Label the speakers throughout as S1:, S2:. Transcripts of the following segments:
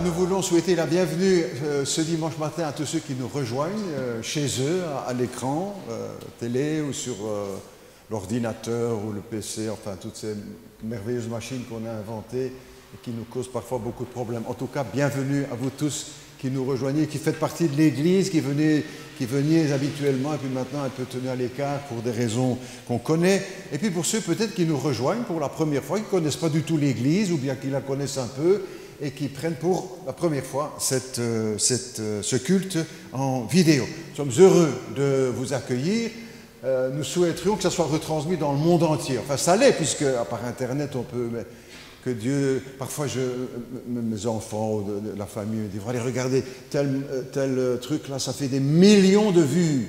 S1: nous voulons souhaiter la bienvenue ce dimanche matin à tous ceux qui nous rejoignent chez eux, à l'écran, télé ou sur l'ordinateur ou le PC, enfin toutes ces merveilleuses machines qu'on a inventées et qui nous causent parfois beaucoup de problèmes. En tout cas, bienvenue à vous tous qui nous rejoignez, qui faites partie de l'Église, qui veniez habituellement et puis maintenant un peu tenus à l'écart pour des raisons qu'on connaît. Et puis pour ceux peut-être qui nous rejoignent pour la première fois, qui ne connaissent pas du tout l'Église ou bien qui la connaissent un peu et qui prennent pour la première fois ce culte en vidéo. Nous sommes heureux de vous accueillir. Nous souhaiterions que ça soit retransmis dans le monde entier. Enfin, ça l'est, puisque à part Internet, on peut... Mais que Dieu... Parfois, mes enfants ou de la famille me disent « Allez, regardez, tel truc là, ça fait des millions de vues. »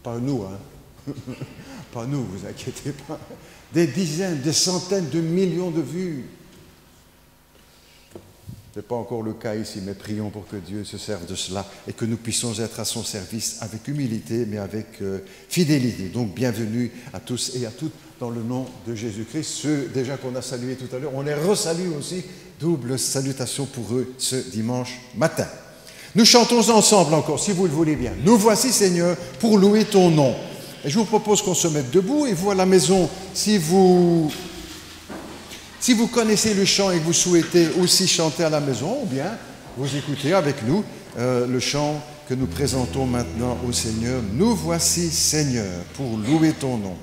S1: Pas nous, hein. Pas nous, vous inquiétez pas. Des dizaines, des centaines de millions de vues. Ce n'est pas encore le cas ici, mais prions pour que Dieu se serve de cela et que nous puissions être à son service avec humilité, mais avec fidélité. Donc, bienvenue à tous et à toutes dans le nom de Jésus-Christ. Ceux déjà qu'on a salués tout à l'heure, on les resalue aussi. Double salutation pour eux ce dimanche matin. Nous chantons ensemble encore, si vous le voulez bien. Nous voici, Seigneur, pour louer ton nom. Et je vous propose qu'on se mette debout et vous à la maison, si vous connaissez le chant et que vous souhaitez aussi chanter à la maison, ou bien vous écoutez avec nous le chant que nous présentons maintenant au Seigneur. Nous voici, Seigneur, pour louer ton nom.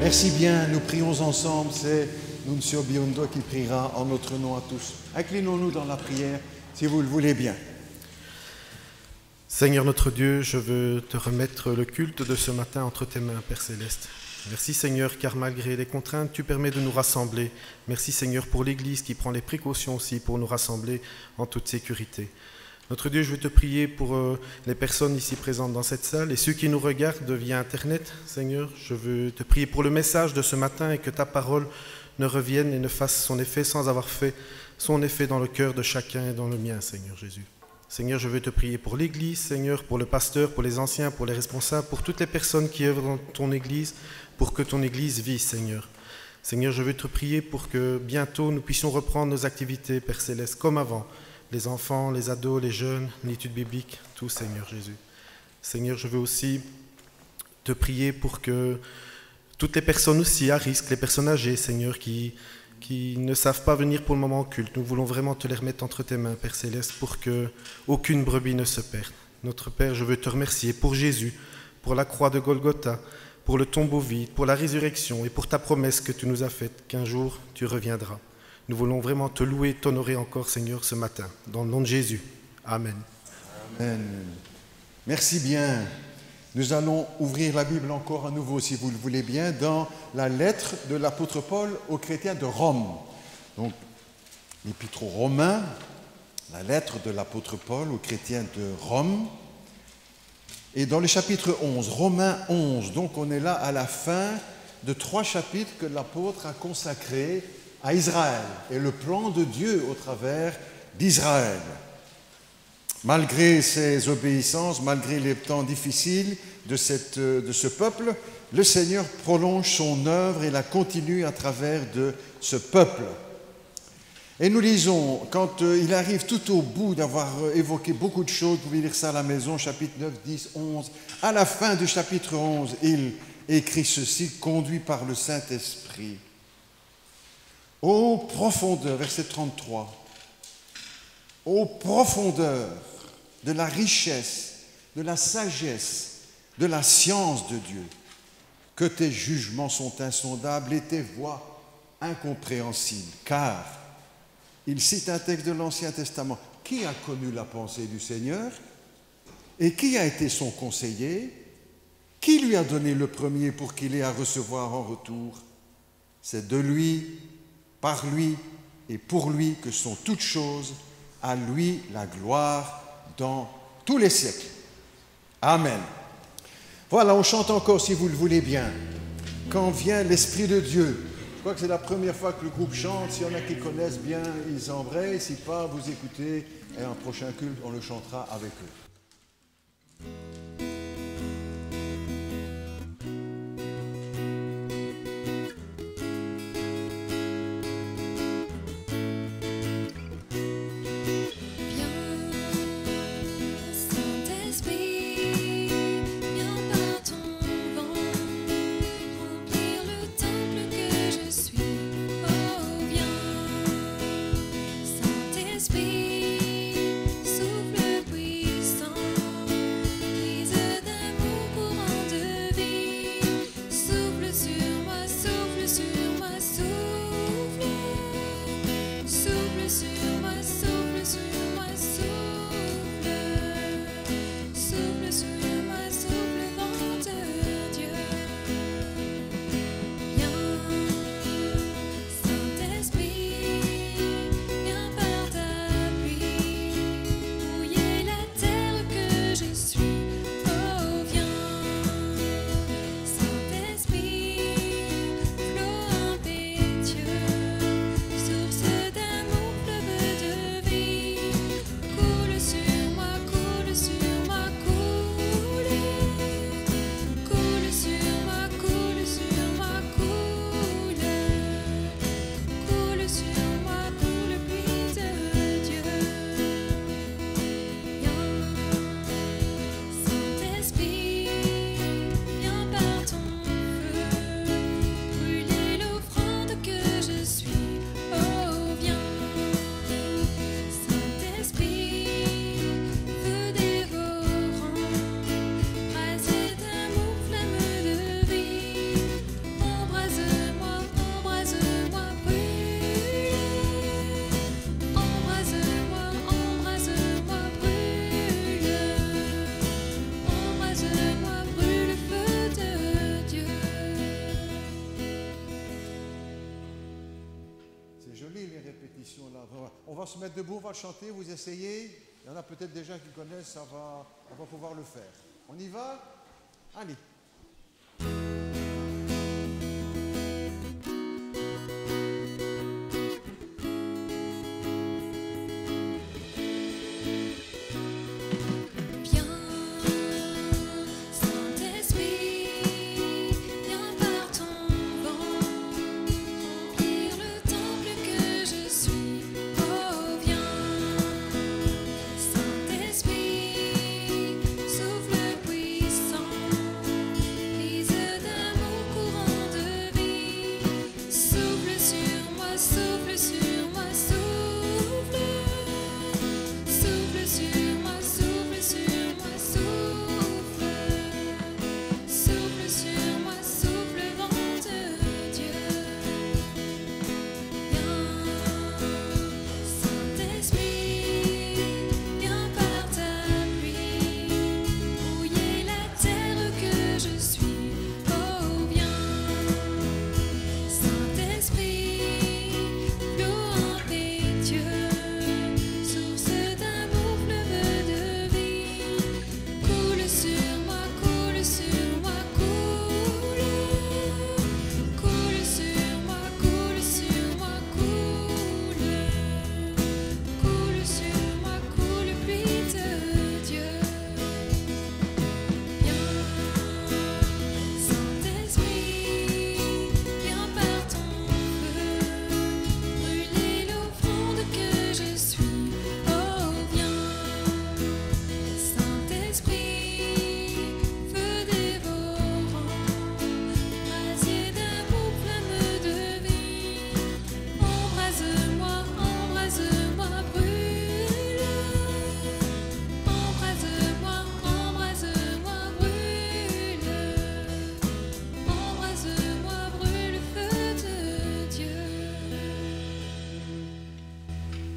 S1: Merci bien, nous prions ensemble, c'est Nuncio Biondo qui priera en notre nom à tous. Inclinons-nous dans la prière, si vous le voulez bien.
S2: Seigneur notre Dieu, je veux te remettre le culte de ce matin entre tes mains, Père Céleste. Merci Seigneur, car malgré les contraintes, tu permets de nous rassembler. Merci Seigneur pour l'Église qui prend les précautions aussi pour nous rassembler en toute sécurité. Notre Dieu, je veux te prier pour les personnes ici présentes dans cette salle et ceux qui nous regardent via Internet. Seigneur, je veux te prier pour le message de ce matin et que ta parole ne revienne et ne fasse son effet sans avoir fait son effet dans le cœur de chacun et dans le mien, Seigneur Jésus. Seigneur, je veux te prier pour l'Église, Seigneur, pour le pasteur, pour les anciens, pour les responsables, pour toutes les personnes qui œuvrent dans ton Église, pour que ton Église vive, Seigneur. Seigneur, je veux te prier pour que bientôt nous puissions reprendre nos activités, Père Céleste, comme avant. Les enfants, les ados, les jeunes, l'étude biblique, tout, Seigneur Jésus. Seigneur, je veux aussi te prier pour que toutes les personnes aussi à risque, les personnes âgées, Seigneur, qui ne savent pas venir pour le moment au culte, nous voulons vraiment te les remettre entre tes mains, Père Céleste, pour qu'aucune brebis ne se perde. Notre Père, je veux te remercier pour Jésus, pour la croix de Golgotha, pour le tombeau vide, pour la résurrection et pour ta promesse que tu nous as faite, qu'un jour tu reviendras. Nous voulons vraiment te louer, t'honorer encore, Seigneur, ce matin. Dans le nom de Jésus. Amen.
S1: Amen. Merci bien. Nous allons ouvrir la Bible encore à nouveau, si vous le voulez bien, dans la lettre de l'apôtre Paul aux chrétiens de Rome. Donc, l'épître aux Romains, la lettre de l'apôtre Paul aux chrétiens de Rome. Et dans le chapitre 11, Romains 11, donc on est là à la fin de 3 chapitres que l'apôtre a consacrés à Israël et le plan de Dieu au travers d'Israël. Malgré ses obéissances, malgré les temps difficiles de ce peuple, le Seigneur prolonge son œuvre et la continue à travers de ce peuple. Et nous lisons, quand il arrive tout au bout d'avoir évoqué beaucoup de choses, vous pouvez lire ça à la maison, chapitre 9, 10, 11, à la fin du chapitre 11, il écrit ceci, conduit par le Saint-Esprit. Ô profondeur, verset 33, ô profondeur de la richesse, de la sagesse, de la science de Dieu, que tes jugements sont insondables et tes voies incompréhensibles, car il cite un texte de l'Ancien Testament. Qui a connu la pensée du Seigneur? Et qui a été son conseiller? Qui lui a donné le premier pour qu'il ait à recevoir en retour? C'est de lui, par lui et pour lui que sont toutes choses. À lui la gloire dans tous les siècles. Amen. Voilà, on chante encore si vous le voulez bien. Quand vient l'Esprit de Dieu. Je crois que c'est la première fois que le groupe chante. S'il y en a qui connaissent bien, ils embrayent. Si pas, vous écoutez. Et un prochain culte, on le chantera avec eux.
S3: Souffle puissant, guise
S1: On va se mettre debout, on va chanter, vous essayez. Il y en a peut-être déjà qui connaissent, on va pouvoir le faire. On y va? Allez.
S3: Souffle puissant,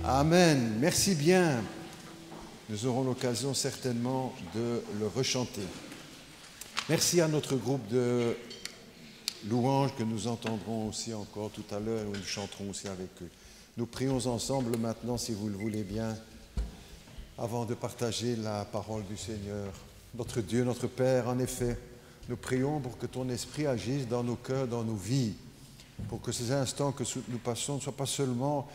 S1: Amen. Merci bien. Nous aurons l'occasion certainement de le rechanter. Merci à notre groupe de louanges que nous entendrons aussi encore tout à l'heure, où nous chanterons aussi avec eux. Nous prions ensemble maintenant, si vous le voulez bien, avant de partager la parole du Seigneur. Notre Dieu, notre Père, en effet, nous prions pour que ton esprit agisse dans nos cœurs, dans nos vies, pour que ces instants que nous passons ne soient pas seulement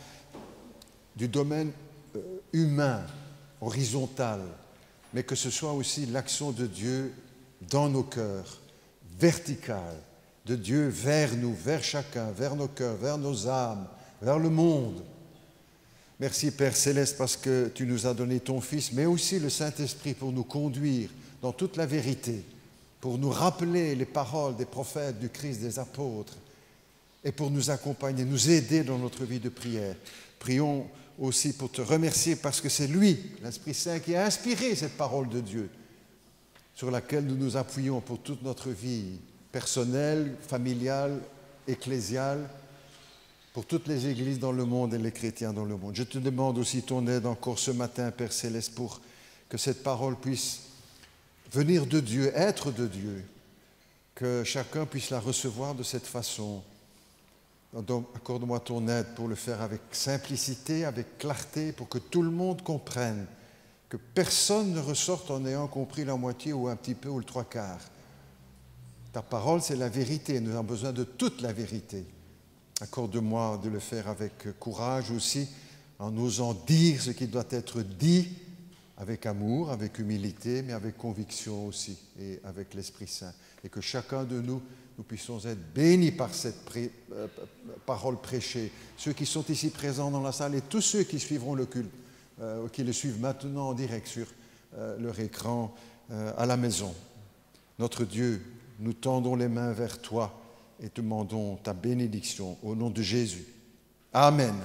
S1: du domaine humain, horizontal, mais que ce soit aussi l'action de Dieu dans nos cœurs, verticale, de Dieu vers nous, vers chacun, vers nos cœurs, vers nos âmes, vers le monde. Merci Père Céleste parce que tu nous as donné ton Fils, mais aussi le Saint-Esprit pour nous conduire dans toute la vérité, pour nous rappeler les paroles des prophètes, du Christ, des apôtres, et pour nous accompagner, nous aider dans notre vie de prière. Prions aussi pour te remercier parce que c'est lui, l'Esprit Saint, qui a inspiré cette parole de Dieu sur laquelle nous nous appuyons pour toute notre vie personnelle, familiale, ecclésiale, pour toutes les églises dans le monde et les chrétiens dans le monde. Je te demande aussi ton aide encore ce matin, Père Céleste, pour que cette parole puisse venir de Dieu, être de Dieu, que chacun puisse la recevoir de cette façon. Donc, accorde-moi ton aide pour le faire avec simplicité, avec clarté, pour que tout le monde comprenne, que personne ne ressorte en ayant compris la moitié ou un petit peu ou le trois quarts. Ta parole, c'est la vérité. Nous avons besoin de toute la vérité. Accorde-moi de le faire avec courage aussi, en osant dire ce qui doit être dit, avec amour, avec humilité, mais avec conviction aussi, et avec l'Esprit Saint. Et que chacun de nous puissions être bénis par cette parole prêchée. Ceux qui sont ici présents dans la salle et tous ceux qui suivront le culte, qui le suivent maintenant en direct sur leur écran à la maison. Notre Dieu, nous tendons les mains vers toi et te demandons ta bénédiction au nom de Jésus. Amen.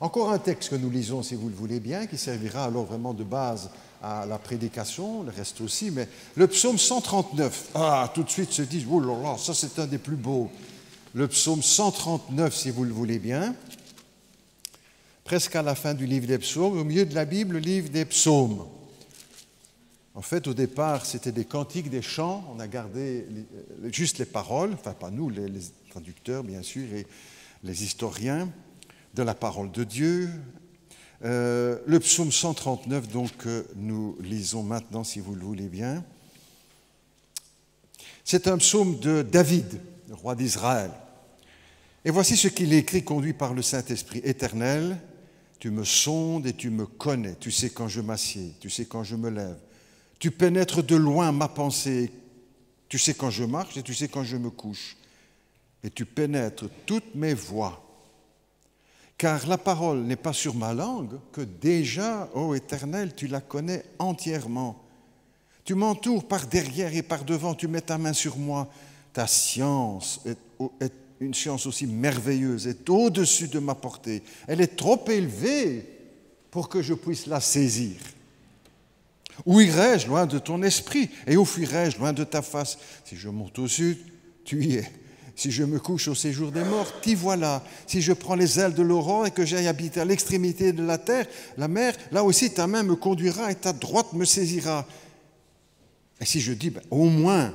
S1: Encore un texte que nous lisons, si vous le voulez bien, qui servira alors vraiment de base à la prédication, le reste aussi, mais le psaume 139. Ah, tout de suite se disent, oh là là, ça c'est un des plus beaux. Le psaume 139, si vous le voulez bien, presque à la fin du livre des psaumes, au milieu de la Bible, le livre des psaumes. En fait, au départ, c'était des cantiques, des chants, on a gardé juste les paroles, enfin pas nous, les traducteurs bien sûr, et les historiens de la parole de Dieu. Le psaume 139, donc, nous lisons maintenant, si vous le voulez bien. C'est un psaume de David, le roi d'Israël. Et voici ce qu'il écrit, conduit par le Saint-Esprit. Éternel, tu me sondes et tu me connais. Tu sais quand je m'assieds, tu sais quand je me lève. Tu pénètres de loin ma pensée. Tu sais quand je marche et tu sais quand je me couche. Et tu pénètres toutes mes voies. Car la parole n'est pas sur ma langue, que déjà, ô Éternel, tu la connais entièrement. Tu m'entoures par derrière et par devant, tu mets ta main sur moi. Ta science est une science aussi merveilleuse, est au-dessus de ma portée. Elle est trop élevée pour que je puisse la saisir. Où irai-je loin de ton esprit et où fuirai-je loin de ta face? Si je monte au sud, tu y es. Si je me couche au séjour des morts, t'y voilà. Si je prends les ailes de l'aurore et que j'aille habiter à l'extrémité de la terre, la mer, là aussi ta main me conduira et ta droite me saisira. Et si je dis, au moins,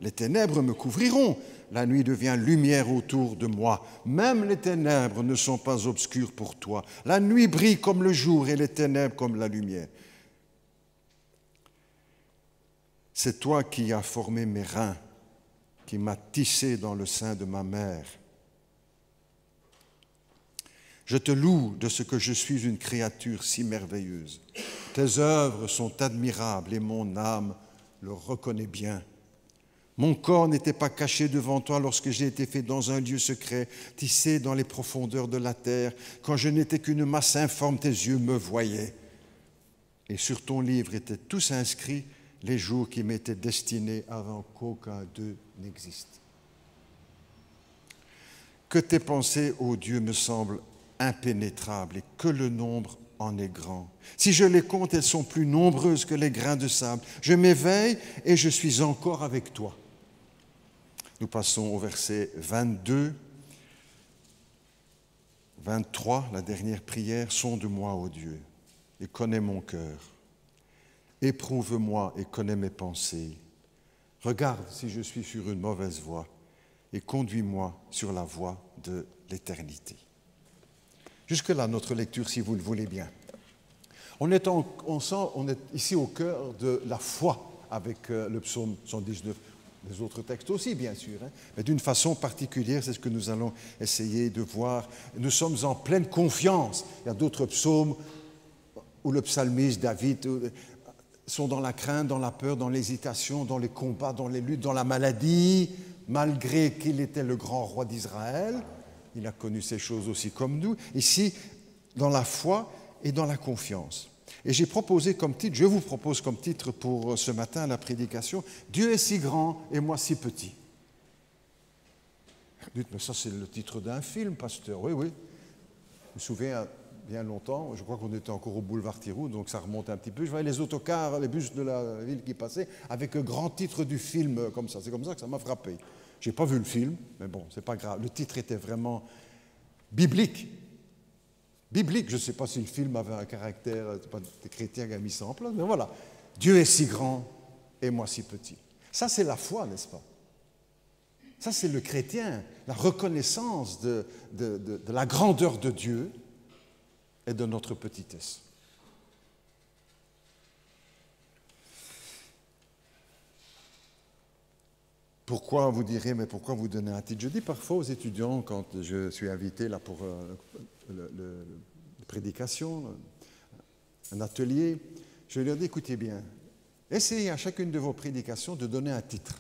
S1: les ténèbres me couvriront, la nuit devient lumière autour de moi. Même les ténèbres ne sont pas obscures pour toi. La nuit brille comme le jour et les ténèbres comme la lumière. C'est toi qui as formé mes reins, qui m'a tissé dans le sein de ma mère. Je te loue de ce que je suis une créature si merveilleuse. Tes œuvres sont admirables et mon âme le reconnaît bien. Mon corps n'était pas caché devant toi lorsque j'ai été fait dans un lieu secret, tissé dans les profondeurs de la terre. Quand je n'étais qu'une masse informe, tes yeux me voyaient. Et sur ton livre étaient tous inscrits les jours qui m'étaient destinés avant qu'aucun d'eux n'existe. Que tes pensées, ô Dieu, me semblent impénétrables et que le nombre en est grand. Si je les compte, elles sont plus nombreuses que les grains de sable. Je m'éveille et je suis encore avec toi. Nous passons au verset 22. 23, la dernière prière, « Sonde-moi, ô Dieu, et connais mon cœur. Éprouve-moi et connais mes pensées. Regarde si je suis sur une mauvaise voie et conduis-moi sur la voie de l'éternité. » Jusque-là, notre lecture, si vous le voulez bien. On est ici au cœur de la foi avec le psaume 119, les autres textes aussi, bien sûr, hein, mais d'une façon particulière, c'est ce que nous allons essayer de voir. Nous sommes en pleine confiance. Il y a d'autres psaumes où le psalmiste David sont dans la crainte, dans la peur, dans l'hésitation, dans les combats, dans les luttes, dans la maladie, malgré qu'il était le grand roi d'Israël. Il a connu ces choses aussi comme nous. Ici, dans la foi et dans la confiance. Et je vous propose comme titre pour ce matin la prédication, « Dieu est si grand et moi si petit ». Dites, mais ça c'est le titre d'un film, pasteur. Oui, oui. Je me souviens, bien longtemps, je crois qu'on était encore au boulevard Thiroux, donc ça remonte un petit peu. Je voyais les autocars, les bus de la ville qui passaient, avec le grand titre du film comme ça. C'est comme ça que ça m'a frappé. Je n'ai pas vu le film, mais bon, c'est pas grave. Le titre était vraiment biblique. Biblique, je ne sais pas si le film avait un caractère, c'est pas des chrétiens qui ont mis ça en place, mais voilà. Dieu est si grand et moi si petit. Ça, c'est la foi, n'est-ce pas? Ça, c'est le chrétien, la reconnaissance de la grandeur de Dieu et de notre petitesse. Pourquoi, vous direz, mais pourquoi vous donnez un titre? Je dis parfois aux étudiants, quand je suis invité là pour la prédication, un atelier, je leur dis, écoutez bien, essayez à chacune de vos prédications de donner un titre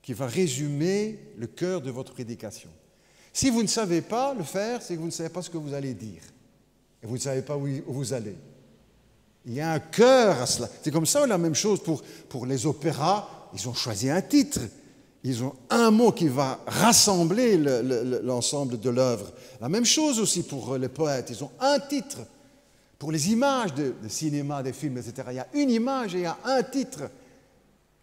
S1: qui va résumer le cœur de votre prédication. Si vous ne savez pas le faire, c'est que vous ne savez pas ce que vous allez dire. Et vous ne savez pas où vous allez. Il y a un cœur à cela. C'est comme ça, la même chose pour les opéras. Ils ont choisi un titre. Ils ont un mot qui va rassembler l'ensemble de l'œuvre. La même chose aussi pour les poètes. Ils ont un titre. Pour les images de cinéma, des films, etc., il y a une image et il y a un titre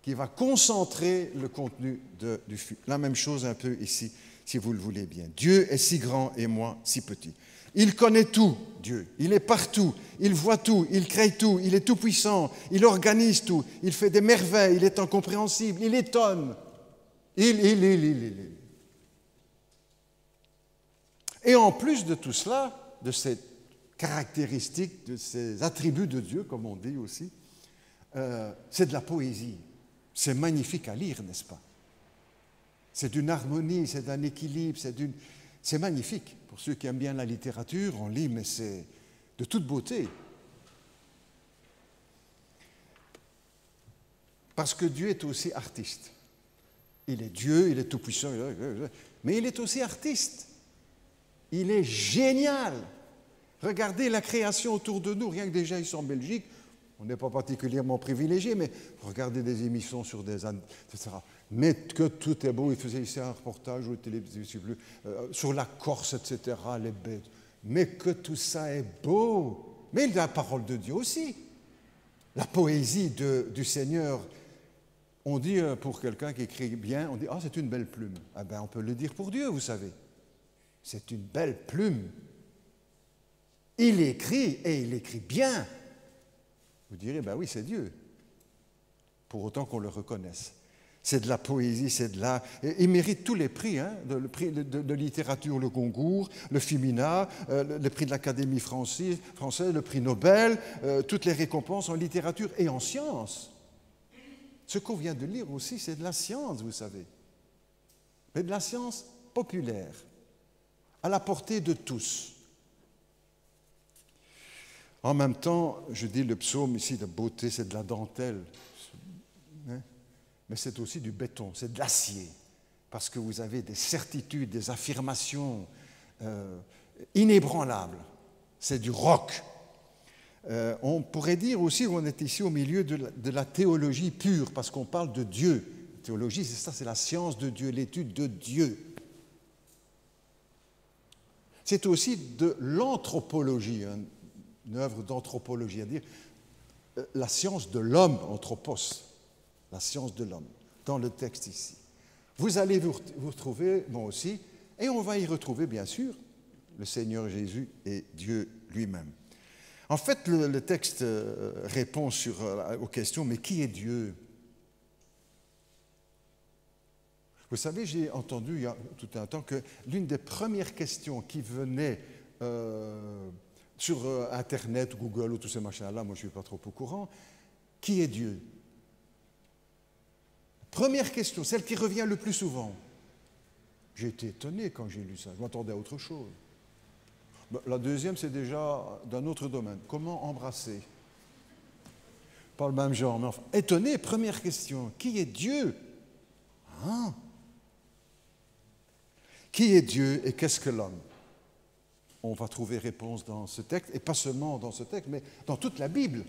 S1: qui va concentrer le contenu du film. La même chose un peu ici, si vous le voulez bien. Dieu est si grand et moi si petit. Il connaît tout, Dieu. Il est partout. Il voit tout. Il crée tout. Il est tout puissant. Il organise tout. Il fait des merveilles. Il est incompréhensible. Il étonne. Il. Et en plus de tout cela, de ces caractéristiques, de ces attributs de Dieu, comme on dit aussi, c'est de la poésie. C'est magnifique à lire, n'est-ce pas? C'est d'une harmonie, c'est d'un équilibre, c'est magnifique. Pour ceux qui aiment bien la littérature, on lit, mais c'est de toute beauté. Parce que Dieu est aussi artiste. Il est Dieu, il est tout-puissant, mais il est aussi artiste. Il est génial. Regardez la création autour de nous, rien que déjà ici en Belgique, on n'est pas particulièrement privilégié, mais regardez des émissions sur des ânes, etc. Mais que tout est beau. Il faisait ici un reportage sur la Corse, etc., les bêtes. Mais que tout ça est beau. Mais la parole de Dieu aussi. La poésie du Seigneur. On dit pour quelqu'un qui écrit bien, on dit « Ah, c'est une belle plume ». Ah ben, on peut le dire pour Dieu, vous savez. C'est une belle plume. Il écrit, et il écrit bien. Vous direz, ben oui, c'est Dieu, pour autant qu'on le reconnaisse. C'est de la poésie, c'est de l'art. Il mérite tous les prix, hein, le prix de littérature, le Goncourt, le Femina, le prix de l'Académie française, le prix Nobel, toutes les récompenses en littérature et en sciences. Ce qu'on vient de lire aussi, c'est de la science, vous savez. Mais de la science populaire, à la portée de tous. En même temps, je dis le psaume ici de beauté, c'est de la dentelle, hein? Mais c'est aussi du béton, c'est de l'acier, parce que vous avez des certitudes, des affirmations inébranlables, c'est du roc. On pourrait dire aussi qu'on est ici au milieu de la théologie pure, parce qu'on parle de Dieu. La théologie, c'est ça, c'est la science de Dieu, l'étude de Dieu. C'est aussi de l'anthropologie, hein, une œuvre d'anthropologie, c'est-à-dire la science de l'homme, anthropos, la science de l'homme, dans le texte ici. Vous allez vous retrouver, moi aussi, et on va y retrouver, bien sûr, le Seigneur Jésus est Dieu lui-même. En fait, le texte répond aux questions, mais qui est Dieu? Vous savez, j'ai entendu il y a tout un temps que l'une des premières questions qui venaient sur Internet, Google ou tous ces machins-là, moi je ne suis pas trop au courant, qui est Dieu? Première question, celle qui revient le plus souvent. J'ai été étonné quand j'ai lu ça, je m'attendais à autre chose. La deuxième, c'est déjà d'un autre domaine. Comment embrasser? Pas le même genre, mais enfin, étonné, première question. Qui est Dieu? Hein? Qui est Dieu et qu'est-ce que l'homme? On va trouver réponse dans ce texte, et pas seulement dans ce texte, mais dans toute la Bible,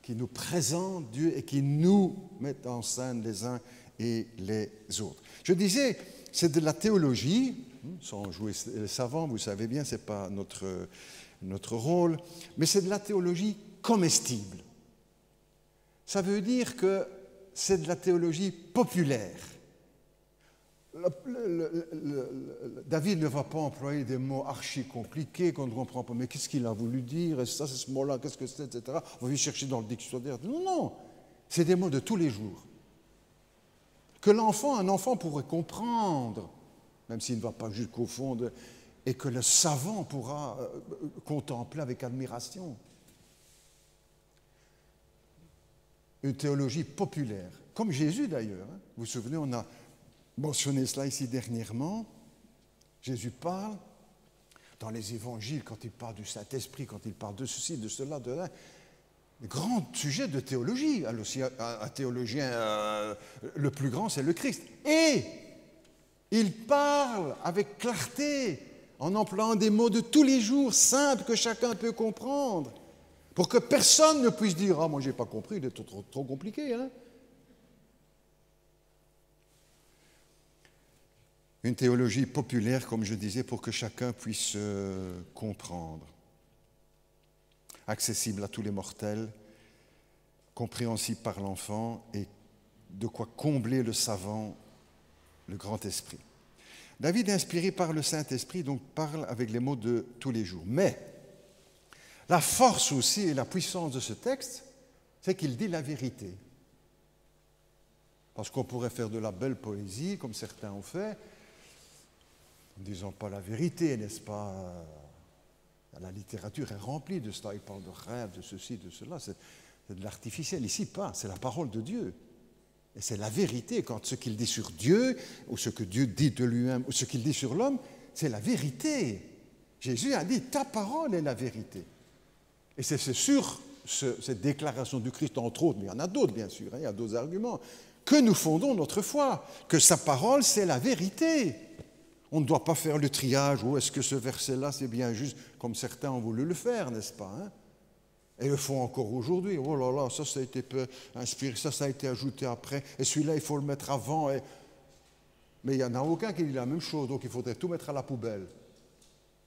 S1: qui nous présente Dieu et qui nous met en scène les uns et les autres. Je disais, c'est de la théologie, sans jouer les savants, vous savez bien, ce n'est pas notre rôle, mais c'est de la théologie comestible. Ça veut dire que c'est de la théologie populaire. David ne va pas employer des mots archi compliqués qu'on ne comprend pas. Mais qu'est-ce qu'il a voulu dire? Et ça, c'est ce mot-là, qu'est-ce que c'est, etc. On va y chercher dans le dictionnaire. Non, non, c'est des mots de tous les jours. Que un enfant pourrait comprendre, même s'il ne va pas jusqu'au fond, et que le savant pourra contempler avec admiration. Une théologie populaire, comme Jésus d'ailleurs. Vous vous souvenez, on a mentionné cela ici dernièrement. Jésus parle dans les évangiles, quand il parle du Saint-Esprit, quand il parle de ceci, de cela, de là. Grand sujet de théologie. Alors, si un théologien, le plus grand, c'est le Christ. Et il parle avec clarté, en employant des mots de tous les jours, simples, que chacun peut comprendre, pour que personne ne puisse dire « Ah, moi, je n'ai pas compris, il est trop compliqué. Hein » Une théologie populaire, comme je disais, pour que chacun puisse comprendre. Accessible à tous les mortels, compréhensible par l'enfant et de quoi combler le savant, le grand esprit. David, inspiré par le Saint-Esprit, donc parle avec les mots de tous les jours. Mais la force aussi et la puissance de ce texte, c'est qu'il dit la vérité. Parce qu'on pourrait faire de la belle poésie, comme certains ont fait, en ne disant pas la vérité, n'est-ce pas? La littérature est remplie de cela. Il parle de rêves, de ceci, de cela. C'est de l'artificiel. Ici, pas. C'est la parole de Dieu. Et c'est la vérité. Quand ce qu'il dit sur Dieu, ou ce que Dieu dit de lui-même, ou ce qu'il dit sur l'homme, c'est la vérité. Jésus a dit, ta parole est la vérité. Et c'est sur cette déclaration du Christ, entre autres, mais il y en a d'autres, bien sûr, hein, il y a d'autres arguments, que nous fondons notre foi, que sa parole, c'est la vérité. On ne doit pas faire le triage, ou est-ce que ce verset-là, c'est bien juste, comme certains ont voulu le faire, n'est-ce pas, hein? Et le font encore aujourd'hui. Oh là là, ça a été peu inspiré, ça a été ajouté après, et celui-là, il faut le mettre avant. Mais il n'y en a aucun qui dit la même chose, donc il faudrait tout mettre à la poubelle.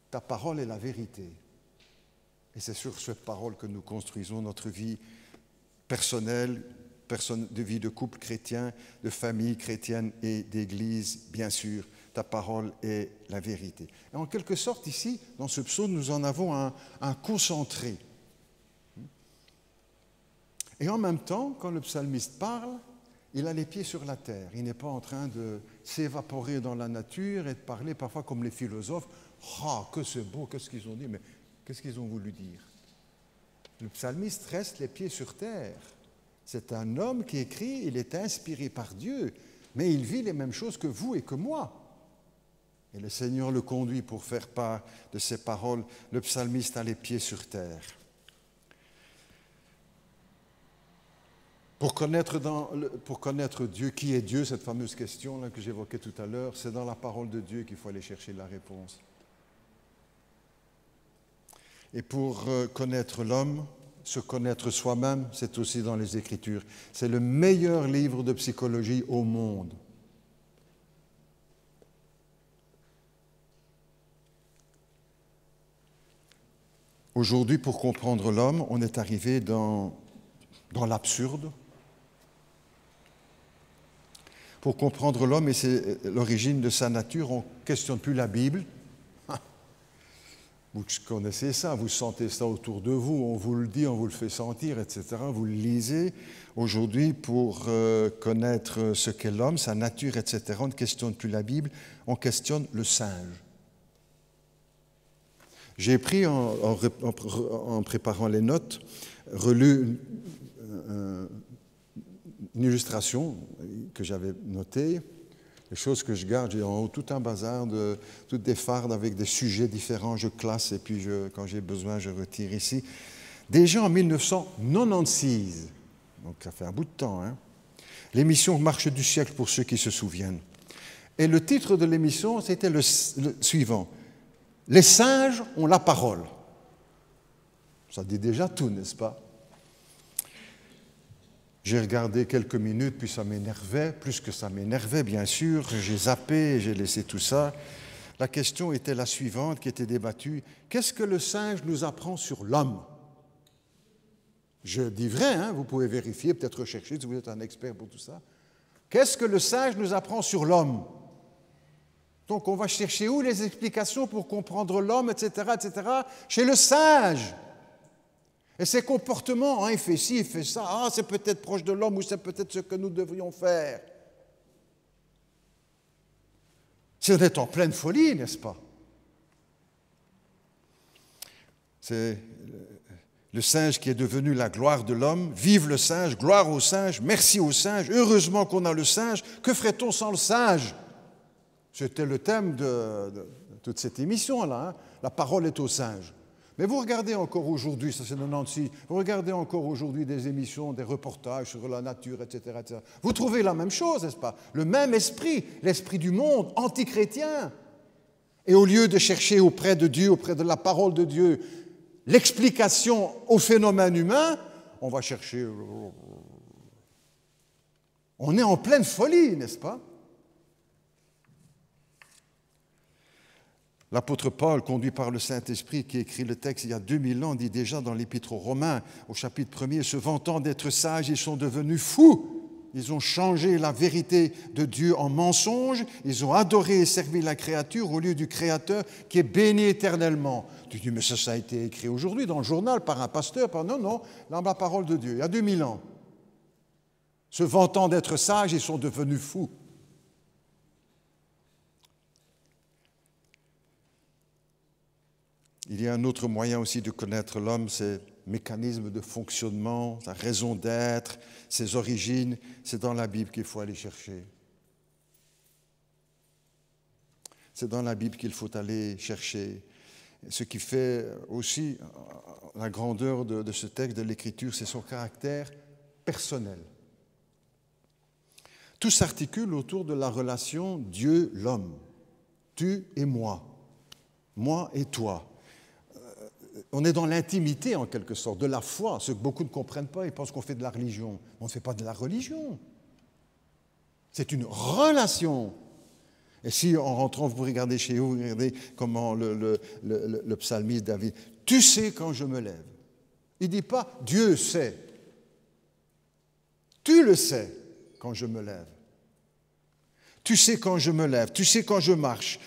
S1: Ta parole est la vérité. Et c'est sur cette parole que nous construisons notre vie personnelle, de vie de couple chrétien, de famille chrétienne et d'église, bien sûr. Ta parole est la vérité. Et en quelque sorte, ici, dans ce psaume, nous en avons un concentré. Et en même temps, quand le psalmiste parle, il a les pieds sur la terre. Il n'est pas en train de s'évaporer dans la nature et de parler parfois comme les philosophes. « Ah, que c'est beau, qu'est-ce qu'ils ont dit ?» Mais qu'est-ce qu'ils ont voulu dire? Le psalmiste reste les pieds sur terre. C'est un homme qui écrit, il est inspiré par Dieu, mais il vit les mêmes choses que vous et que moi. Et le Seigneur le conduit pour faire part de ses paroles. Le psalmiste a les pieds sur terre. Pour connaître Dieu, qui est Dieu, cette fameuse question là que j'évoquais tout à l'heure, c'est dans la parole de Dieu qu'il faut aller chercher la réponse. Et pour connaître l'homme, se connaître soi-même, c'est aussi dans les Écritures. C'est le meilleur livre de psychologie au monde. Aujourd'hui, pour comprendre l'homme, on est arrivé dans l'absurde. Pour comprendre l'homme et c'est l'origine de sa nature, on ne questionne plus la Bible. Vous connaissez ça, vous sentez ça autour de vous, on vous le dit, on vous le fait sentir, etc. Vous le lisez. Aujourd'hui, pour connaître ce qu'est l'homme, sa nature, etc., on ne questionne plus la Bible, on questionne le singe. J'ai pris, en préparant les notes, relu une illustration que j'avais notée, les choses que je garde, j'ai en haut tout un bazar, toutes des fardes avec des sujets différents, je classe et puis quand j'ai besoin, je retire ici. Déjà en 1996, donc ça fait un bout de temps, hein, l'émission Marche du siècle pour ceux qui se souviennent. Et le titre de l'émission, c'était le suivant. Les singes ont la parole. Ça dit déjà tout, n'est-ce pas? J'ai regardé quelques minutes, puis ça m'énervait, plus que ça m'énervait, bien sûr. J'ai zappé, j'ai laissé tout ça. La question était la suivante, qui était débattue. Qu'est-ce que le singe nous apprend sur l'homme? Je dis vrai, hein, vous pouvez vérifier, peut-être rechercher si vous êtes un expert pour tout ça. Qu'est-ce que le singe nous apprend sur l'homme? Donc on va chercher où les explications pour comprendre l'homme, etc., etc., chez le singe. Et ses comportements, hein, il fait ci, il fait ça, ah, c'est peut-être proche de l'homme ou c'est peut-être ce que nous devrions faire. C'est en pleine folie, n'est-ce pas? C'est le singe qui est devenu la gloire de l'homme. Vive le singe, gloire au singe, merci au singe, heureusement qu'on a le singe. Que ferait-on sans le singe? C'était le thème de toute cette émission-là. Hein. La parole est au singe. Mais vous regardez encore aujourd'hui, ça c'est 96, vous regardez encore aujourd'hui des émissions, des reportages sur la nature, etc., etc. Vous trouvez la même chose, n'est-ce pas? Le même esprit, l'esprit du monde, antichrétien. Et au lieu de chercher auprès de Dieu, auprès de la parole de Dieu, l'explication au phénomène humain, on va chercher... On est en pleine folie, n'est-ce pas? L'apôtre Paul, conduit par le Saint-Esprit, qui écrit le texte il y a 2000 ans, dit déjà dans l'Épître aux Romains, au chapitre 1er, se vantant d'être sages, ils sont devenus fous. Ils ont changé la vérité de Dieu en mensonge. Ils ont adoré et servi la créature au lieu du Créateur qui est béni éternellement. Tu dis, mais ça a été écrit aujourd'hui dans le journal par un pasteur. Non, dans la parole de Dieu, il y a 2000 ans. Se vantant d'être sages, ils sont devenus fous. Il y a un autre moyen aussi de connaître l'homme, c'est le mécanisme de fonctionnement, sa raison d'être, ses origines. C'est dans la Bible qu'il faut aller chercher. C'est dans la Bible qu'il faut aller chercher. Ce qui fait aussi la grandeur de ce texte, de l'Écriture, c'est son caractère personnel. Tout s'articule autour de la relation Dieu-l'homme. Tu et moi et toi. On est dans l'intimité, en quelque sorte, de la foi. Ce que beaucoup ne comprennent pas, ils pensent qu'on fait de la religion. On ne fait pas de la religion. C'est une relation. Et si, en rentrant, vous regardez chez vous, vous regardez comment le psalmiste David, « Tu sais quand je me lève ». Il ne dit pas « Dieu sait ». Tu le sais quand je me lève. Tu sais quand je me lève, tu sais quand je marche,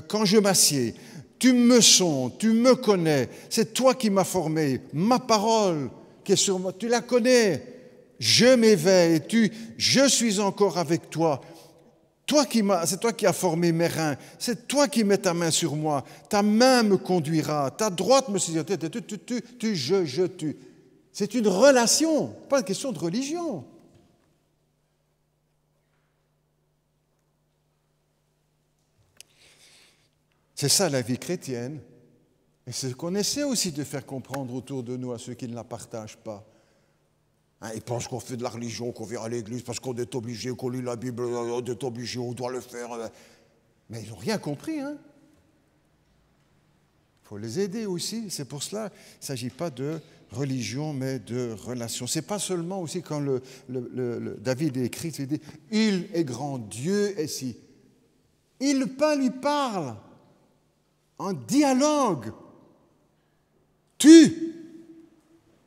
S1: quand je m'assieds. Tu me sondes, tu me connais, c'est toi qui m'as formé, ma parole qui est sur moi, tu la connais, je m'éveille, je suis encore avec toi, c'est toi qui as formé mes reins, c'est toi qui mets ta main sur moi, ta main me conduira, ta droite me saisira, tu. C'est une relation, pas une question de religion. C'est ça la vie chrétienne. Et c'est ce qu'on essaie aussi de faire comprendre autour de nous à ceux qui ne la partagent pas. Hein, ils pensent qu'on fait de la religion, qu'on vient à l'église parce qu'on est obligé, qu'on lit la Bible, on est obligé, on doit le faire. Mais ils n'ont rien compris. Hein. Il faut les aider aussi. C'est pour cela qu'il ne s'agit pas de religion, mais de relation. Ce n'est pas seulement aussi quand David écrit, il dit « Il est grand, Dieu est si ». Il lui parle. En dialogue. Tu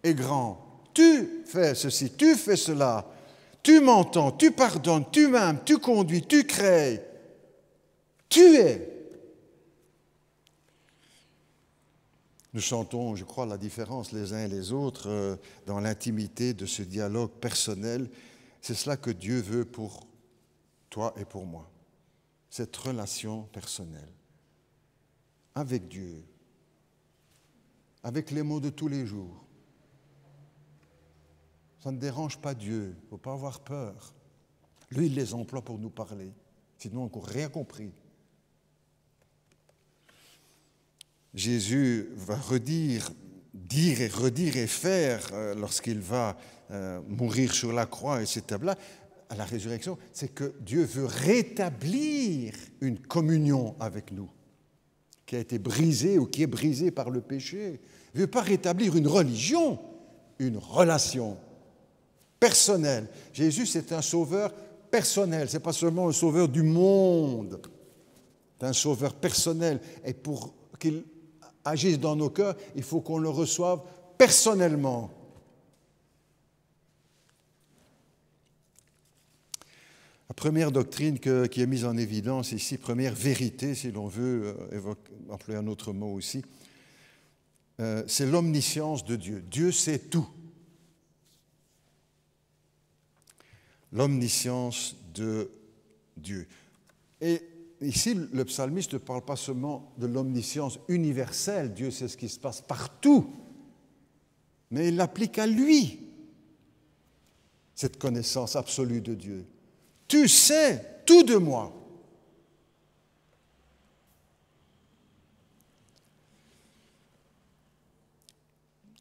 S1: es grand, tu fais ceci, tu fais cela, tu m'entends, tu pardonnes, tu m'aimes, tu conduis, tu crées, tu es. Nous sentons, je crois, la différence les uns et les autres dans l'intimité de ce dialogue personnel. C'est cela que Dieu veut pour toi et pour moi, cette relation personnelle avec Dieu, avec les mots de tous les jours. Ça ne dérange pas Dieu, il ne faut pas avoir peur. Lui, il les emploie pour nous parler, sinon on n'a encore rien compris. Jésus va dire et redire et faire lorsqu'il va mourir sur la croix, etc. À la résurrection, c'est que Dieu veut rétablir une communion avec nous, qui a été brisée ou qui est brisée par le péché. Il ne veut pas rétablir une religion, une relation personnelle. Jésus, c'est un sauveur personnel, ce n'est pas seulement un sauveur du monde, c'est un sauveur personnel. Et pour qu'il agisse dans nos cœurs, il faut qu'on le reçoive personnellement. La première doctrine qui est mise en évidence ici, première vérité, si l'on veut employer un autre mot aussi, c'est l'omniscience de Dieu. Dieu sait tout. L'omniscience de Dieu. Et ici, le psalmiste ne parle pas seulement de l'omniscience universelle, Dieu sait ce qui se passe partout, mais il l'applique à lui, cette connaissance absolue de Dieu. Tu sais tout de moi.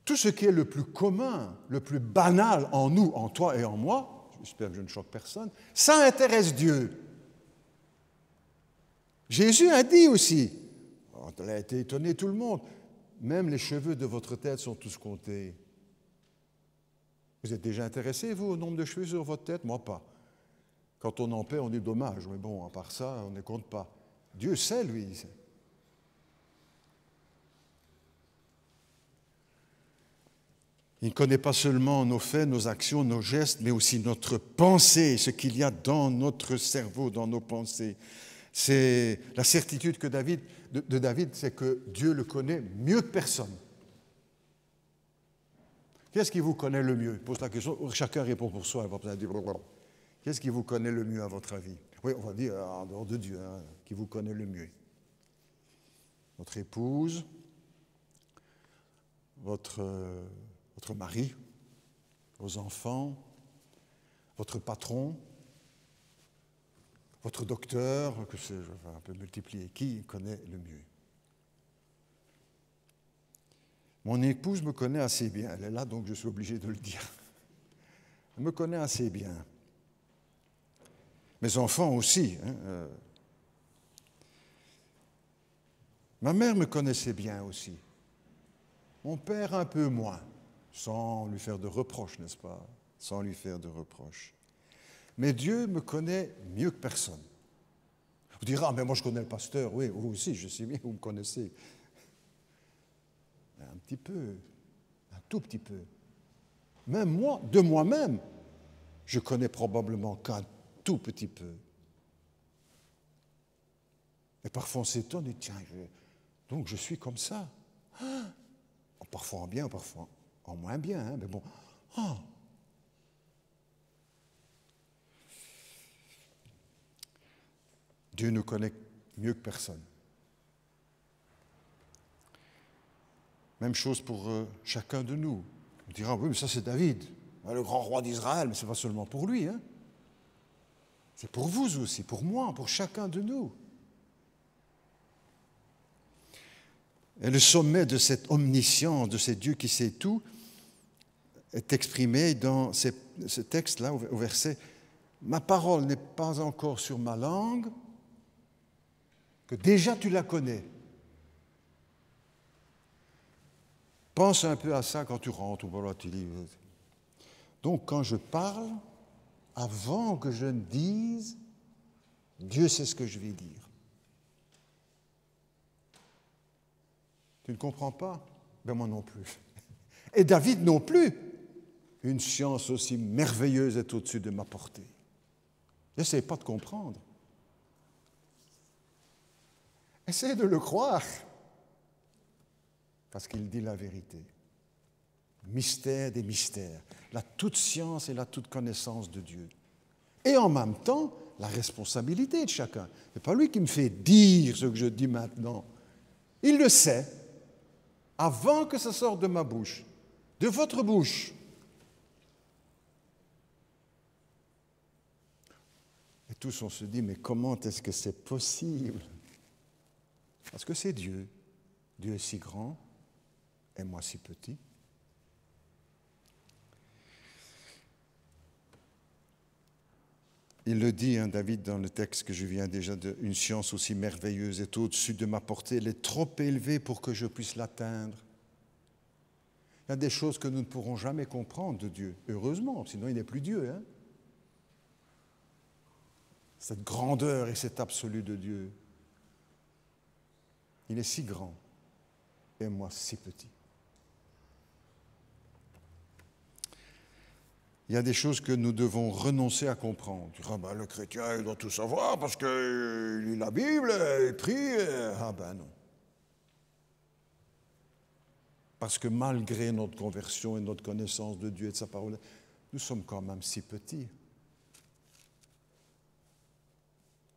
S1: Tout ce qui est le plus commun, le plus banal en nous, en toi et en moi, j'espère que je ne choque personne, ça intéresse Dieu. Jésus a dit aussi, il a été étonné tout le monde, même les cheveux de votre tête sont tous comptés. Vous êtes déjà intéressé, vous, au nombre de cheveux sur votre tête? Moi, pas. Quand on en paie, on dit dommage, mais bon, à part ça, on ne compte pas. Dieu sait, lui. Il ne connaît pas seulement nos faits, nos actions, nos gestes, mais aussi notre pensée, ce qu'il y a dans notre cerveau, dans nos pensées. C'est la certitude que de David, c'est que Dieu le connaît mieux que personne. Qu'est-ce qui vous connaît le mieux? Pose la question, chacun répond pour soi. Qu'est-ce qui vous connaît le mieux à votre avis? Oui, on va dire en dehors de Dieu, hein, qui vous connaît le mieux. Votre épouse, votre mari, vos enfants, votre patron, votre docteur, que sais-je, un peu multiplier. Qui connaît le mieux? Mon épouse me connaît assez bien. Elle est là, donc je suis obligé de le dire. Elle me connaît assez bien. Mes enfants aussi. Hein, Ma mère me connaissait bien aussi. Mon père un peu moins, sans lui faire de reproches, n'est-ce pas? Sans lui faire de reproches. Mais Dieu me connaît mieux que personne. Vous direz, ah, mais moi je connais le pasteur. Oui, vous aussi, je sais bien, vous me connaissez. Un petit peu, un tout petit peu. Même moi, de moi-même, je connais probablement qu'un tout petit peu. Et parfois on s'étonne et tiens, donc je suis comme ça. Ah, parfois en bien, parfois en moins bien, hein, mais bon. Ah. Dieu nous connaît mieux que personne. Même chose pour chacun de nous. On dira, oui, mais ça c'est David, le grand roi d'Israël, mais ce n'est pas seulement pour lui. Hein. C'est pour vous aussi, pour moi, pour chacun de nous. Et le sommet de cette omniscience, de ce Dieu qui sait tout, est exprimé dans ce texte-là, au verset « Ma parole n'est pas encore sur ma langue, que déjà tu la connais. » Pense un peu à ça quand tu rentres ou voilà, tu dis. Donc quand je parle, avant que je ne dise, Dieu sait ce que je vais dire. Tu ne comprends pas? Ben moi non plus. Et David non plus. Une science aussi merveilleuse est au-dessus de ma portée. N'essaie pas de comprendre. Essaie de le croire. parce qu'il dit la vérité. Mystère des mystères, la toute science et la toute connaissance de Dieu. Et en même temps, la responsabilité de chacun. Ce n'est pas lui qui me fait dire ce que je dis maintenant. Il le sait, avant que ça sorte de ma bouche, de votre bouche. Et tous on se dit, mais comment est-ce que c'est possible? Parce que c'est Dieu. Dieu est si grand et moi si petit. Il le dit, David, dans le texte que je viens déjà de « Une science aussi merveilleuse est au-dessus de ma portée, elle est trop élevée pour que je puisse l'atteindre. » Il y a des choses que nous ne pourrons jamais comprendre de Dieu, heureusement, sinon il n'est plus Dieu. Hein? Cette grandeur et cet absolu de Dieu. Il est si grand et moi si petit. Il y a des choses que nous devons renoncer à comprendre. Le chrétien, il doit tout savoir parce qu'il lit la Bible, il prie. Ah ben non. Parce que malgré notre conversion et notre connaissance de Dieu et de sa parole, nous sommes quand même si petits.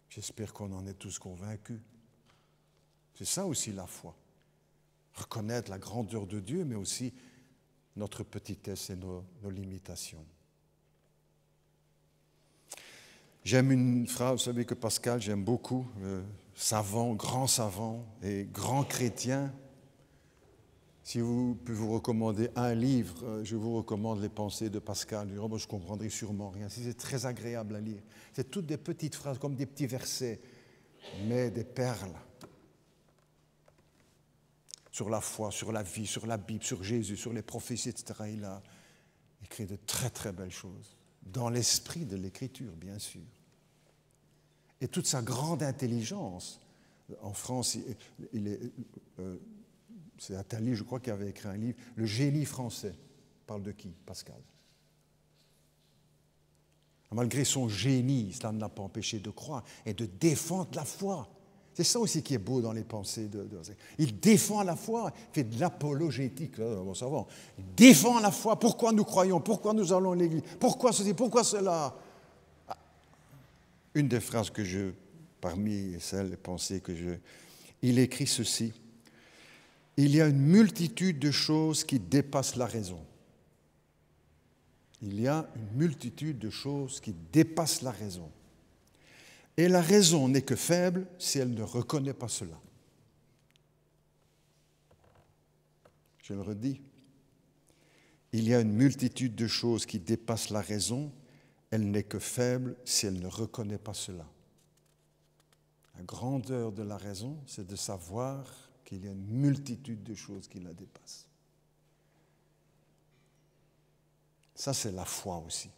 S1: J'espère qu'on en est tous convaincus. C'est ça aussi la foi. Reconnaître la grandeur de Dieu, mais aussi notre petitesse et nos limitations. J'aime une phrase, vous savez que Pascal, j'aime beaucoup, savant, grand savant et grand chrétien. Si vous pouvez vous recommander un livre, je vous recommande Les Pensées de Pascal. Je ne comprendrai sûrement rien. C'est très agréable à lire. C'est toutes des petites phrases, comme des petits versets, mais des perles. Sur la foi, sur la vie, sur la Bible, sur Jésus, sur les prophéties, etc. Il a écrit de très très belles choses. Dans l'esprit de l'Écriture, bien sûr. Et toute sa grande intelligence. En France, c'est Attali, je crois, qui avait écrit un livre, Le génie français. Parle de qui? Pascal. Malgré son génie, cela ne l'a pas empêché de croire et de défendre la foi. C'est ça aussi qui est beau dans les pensées il défend la foi, il fait de l'apologétique, bon, ça va. Il défend la foi, pourquoi nous croyons, pourquoi nous allons à l'église, pourquoi ceci, pourquoi cela. Une des phrases que parmi celles, les pensées il écrit ceci: il y a une multitude de choses qui dépassent la raison. Il y a une multitude de choses qui dépassent la raison. Et la raison n'est que faible si elle ne reconnaît pas cela. Je le redis. Il y a une multitude de choses qui dépassent la raison. Elle n'est que faible si elle ne reconnaît pas cela. La grandeur de la raison, c'est de savoir qu'il y a une multitude de choses qui la dépassent. Ça, c'est la foi aussi.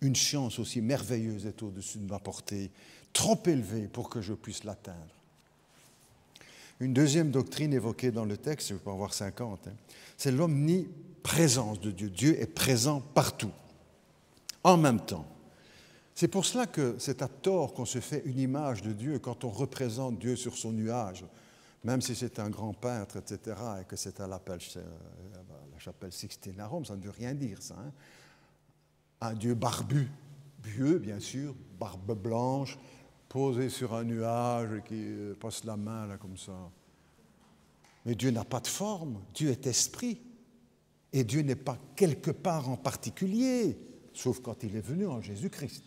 S1: Une science aussi merveilleuse est au-dessus de ma portée, trop élevée pour que je puisse l'atteindre. Une deuxième doctrine évoquée dans le texte, je peux en voir 50, c'est l'omniprésence de Dieu. Dieu est présent partout, en même temps. C'est pour cela que c'est à tort qu'on se fait une image de Dieu quand on représente Dieu sur son nuage, même si c'est un grand peintre, etc., et que c'est à la chapelle Sixtine à Rome, ça ne veut rien dire, ça. Un Dieu barbu, vieux, bien sûr, barbe blanche, posé sur un nuage qui passe la main là comme ça. Mais Dieu n'a pas de forme, Dieu est esprit. Et Dieu n'est pas quelque part en particulier, sauf quand il est venu en Jésus-Christ.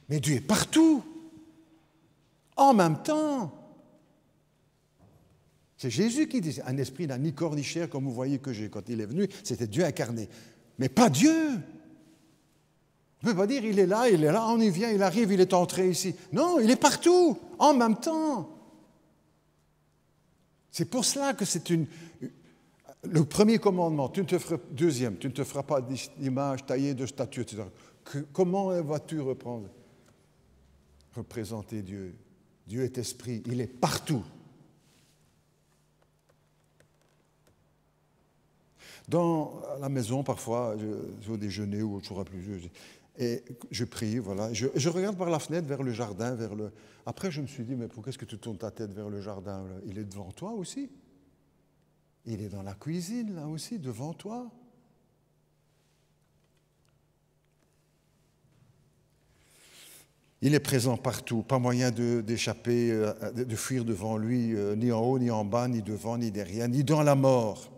S1: Mais Dieu est partout, en même temps. C'est Jésus qui dit, un esprit n'a ni corps ni chair, comme vous voyez que j'ai. Quand il est venu, c'était Dieu incarné. Mais pas Dieu. On ne peut pas dire, il est là, on y vient, il arrive, il est entré ici. Non, il est partout, en même temps. C'est pour cela que c'est le premier commandement. Deuxième, tu ne te feras pas d'image taillée de statue, etc. Comment vas-tu représenter Dieu? Dieu est esprit, il est partout. Dans la maison, parfois, je vais au déjeuner ou au jour à plusieurs, et je prie, voilà. Je regarde par la fenêtre vers le jardin, Après, je me suis dit, mais pourquoi est-ce que tu tournes ta tête vers le jardin? Il est devant toi aussi. Il est dans la cuisine, là aussi, devant toi. Il est présent partout, pas moyen d'échapper, de fuir devant lui, ni en haut, ni en bas, ni devant, ni derrière, ni dans la mort.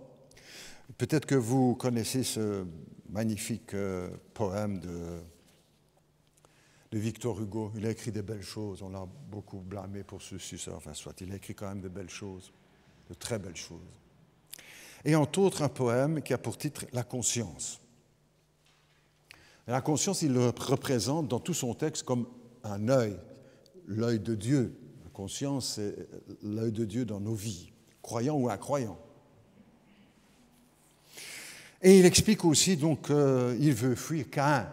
S1: Peut-être que vous connaissez ce magnifique poème de Victor Hugo. Il a écrit des belles choses, on l'a beaucoup blâmé pour ceci, ça, enfin soit, il a écrit quand même de belles choses, de très belles choses. Et entre autres un poème qui a pour titre « La conscience ». La conscience, il le représente dans tout son texte comme un œil, l'œil de Dieu. La conscience, c'est l'œil de Dieu dans nos vies, croyants ou incroyants. Et il explique aussi donc qu'il veut fuir Caïn.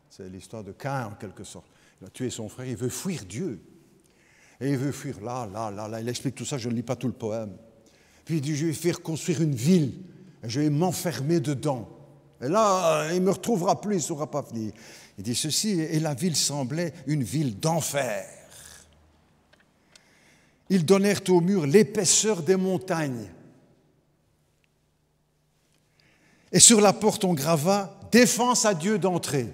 S1: C'est l'histoire de Caïn en quelque sorte. Il a tué son frère, il veut fuir Dieu. Et il veut fuir là. Il explique tout ça, je ne lis pas tout le poème. Puis il dit, je vais faire construire une ville, et je vais m'enfermer dedans. Et là, il ne me retrouvera plus, il ne saura pas venir. Il dit ceci, et la ville semblait une ville d'enfer. Ils donnèrent au mur l'épaisseur des montagnes. Et sur la porte, on grava « Défense à Dieu d'entrer ».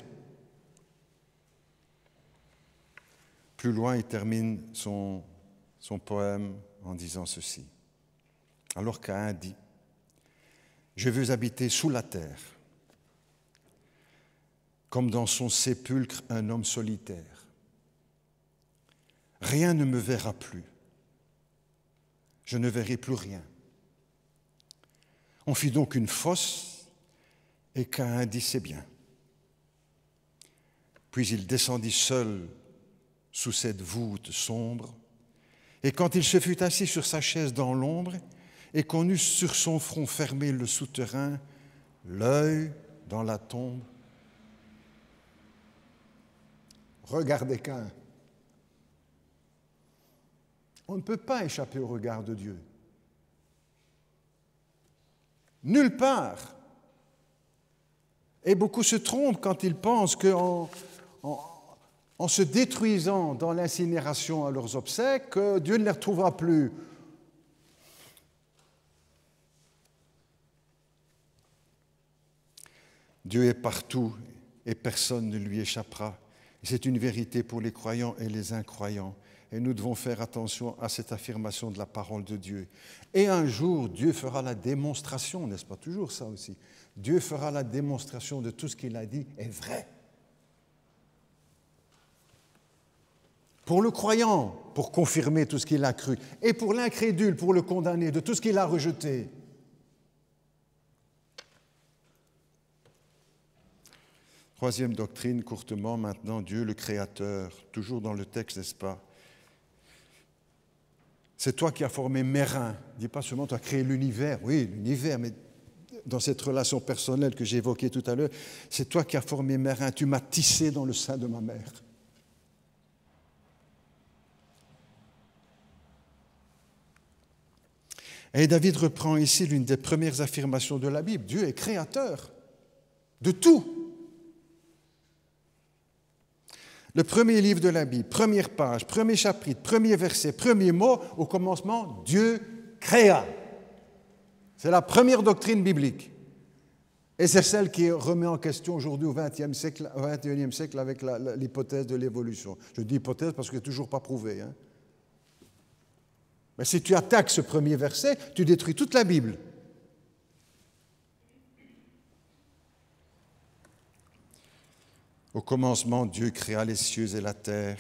S1: Plus loin, il termine son poème en disant ceci. Alors Caïn dit « Je veux habiter sous la terre, comme dans son sépulcre un homme solitaire. Rien ne me verra plus. Je ne verrai plus rien. On fit donc une fosse, et Caïn dit, c'est bien. Puis il descendit seul sous cette voûte sombre, et quand il se fut assis sur sa chaise dans l'ombre, et qu'on eut sur son front fermé le souterrain, l'œil dans la tombe, regardez Caïn. On ne peut pas échapper au regard de Dieu. Nulle part. Et beaucoup se trompent quand ils pensent qu'en se détruisant dans l'incinération à leurs obsèques, Dieu ne les retrouvera plus. Dieu est partout et personne ne lui échappera. C'est une vérité pour les croyants et les incroyants. Et nous devons faire attention à cette affirmation de la parole de Dieu. Et un jour, Dieu fera la démonstration, n'est-ce pas toujours ça aussi? Dieu fera la démonstration de tout ce qu'il a dit est vrai. Pour le croyant, pour confirmer tout ce qu'il a cru. Et pour l'incrédule, pour le condamner de tout ce qu'il a rejeté. Troisième doctrine, courtement maintenant, Dieu le Créateur, toujours dans le texte, n'est-ce pas? C'est toi qui as formé mes reins. Dis pas seulement tu as créé l'univers, oui, l'univers, mais dans cette relation personnelle que j'ai évoquée tout à l'heure, c'est toi qui as formé mes reins, tu m'as tissé dans le sein de ma mère. Et David reprend ici l'une des premières affirmations de la Bible. Dieu est créateur de tout. Le premier livre de la Bible, première page, premier chapitre, premier verset, premier mot, au commencement, Dieu créa. C'est la première doctrine biblique. Et c'est celle qui remet en question aujourd'hui au XXIe siècle avec l'hypothèse de l'évolution. Je dis hypothèse parce que c'est toujours pas prouvé. Hein. Mais si tu attaques ce premier verset, tu détruis toute la Bible. Au commencement, Dieu créa les cieux et la terre.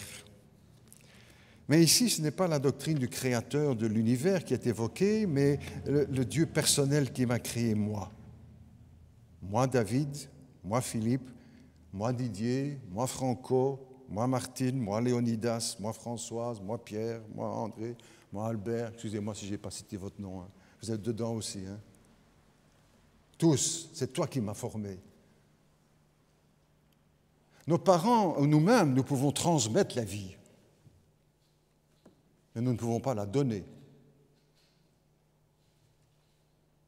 S1: Mais ici, ce n'est pas la doctrine du créateur de l'univers qui est évoquée, mais le Dieu personnel qui m'a créé moi. Moi, David, moi, Philippe, moi, Didier, moi, Franco, moi, Martine, moi, Léonidas, moi, Françoise, moi, Pierre, moi, André, moi, Albert. Excusez-moi si je n'ai pas cité votre nom. Hein. Vous êtes dedans aussi. Hein. Tous, c'est toi qui m'as formé. Nos parents ou nous-mêmes, nous pouvons transmettre la vie, mais nous ne pouvons pas la donner.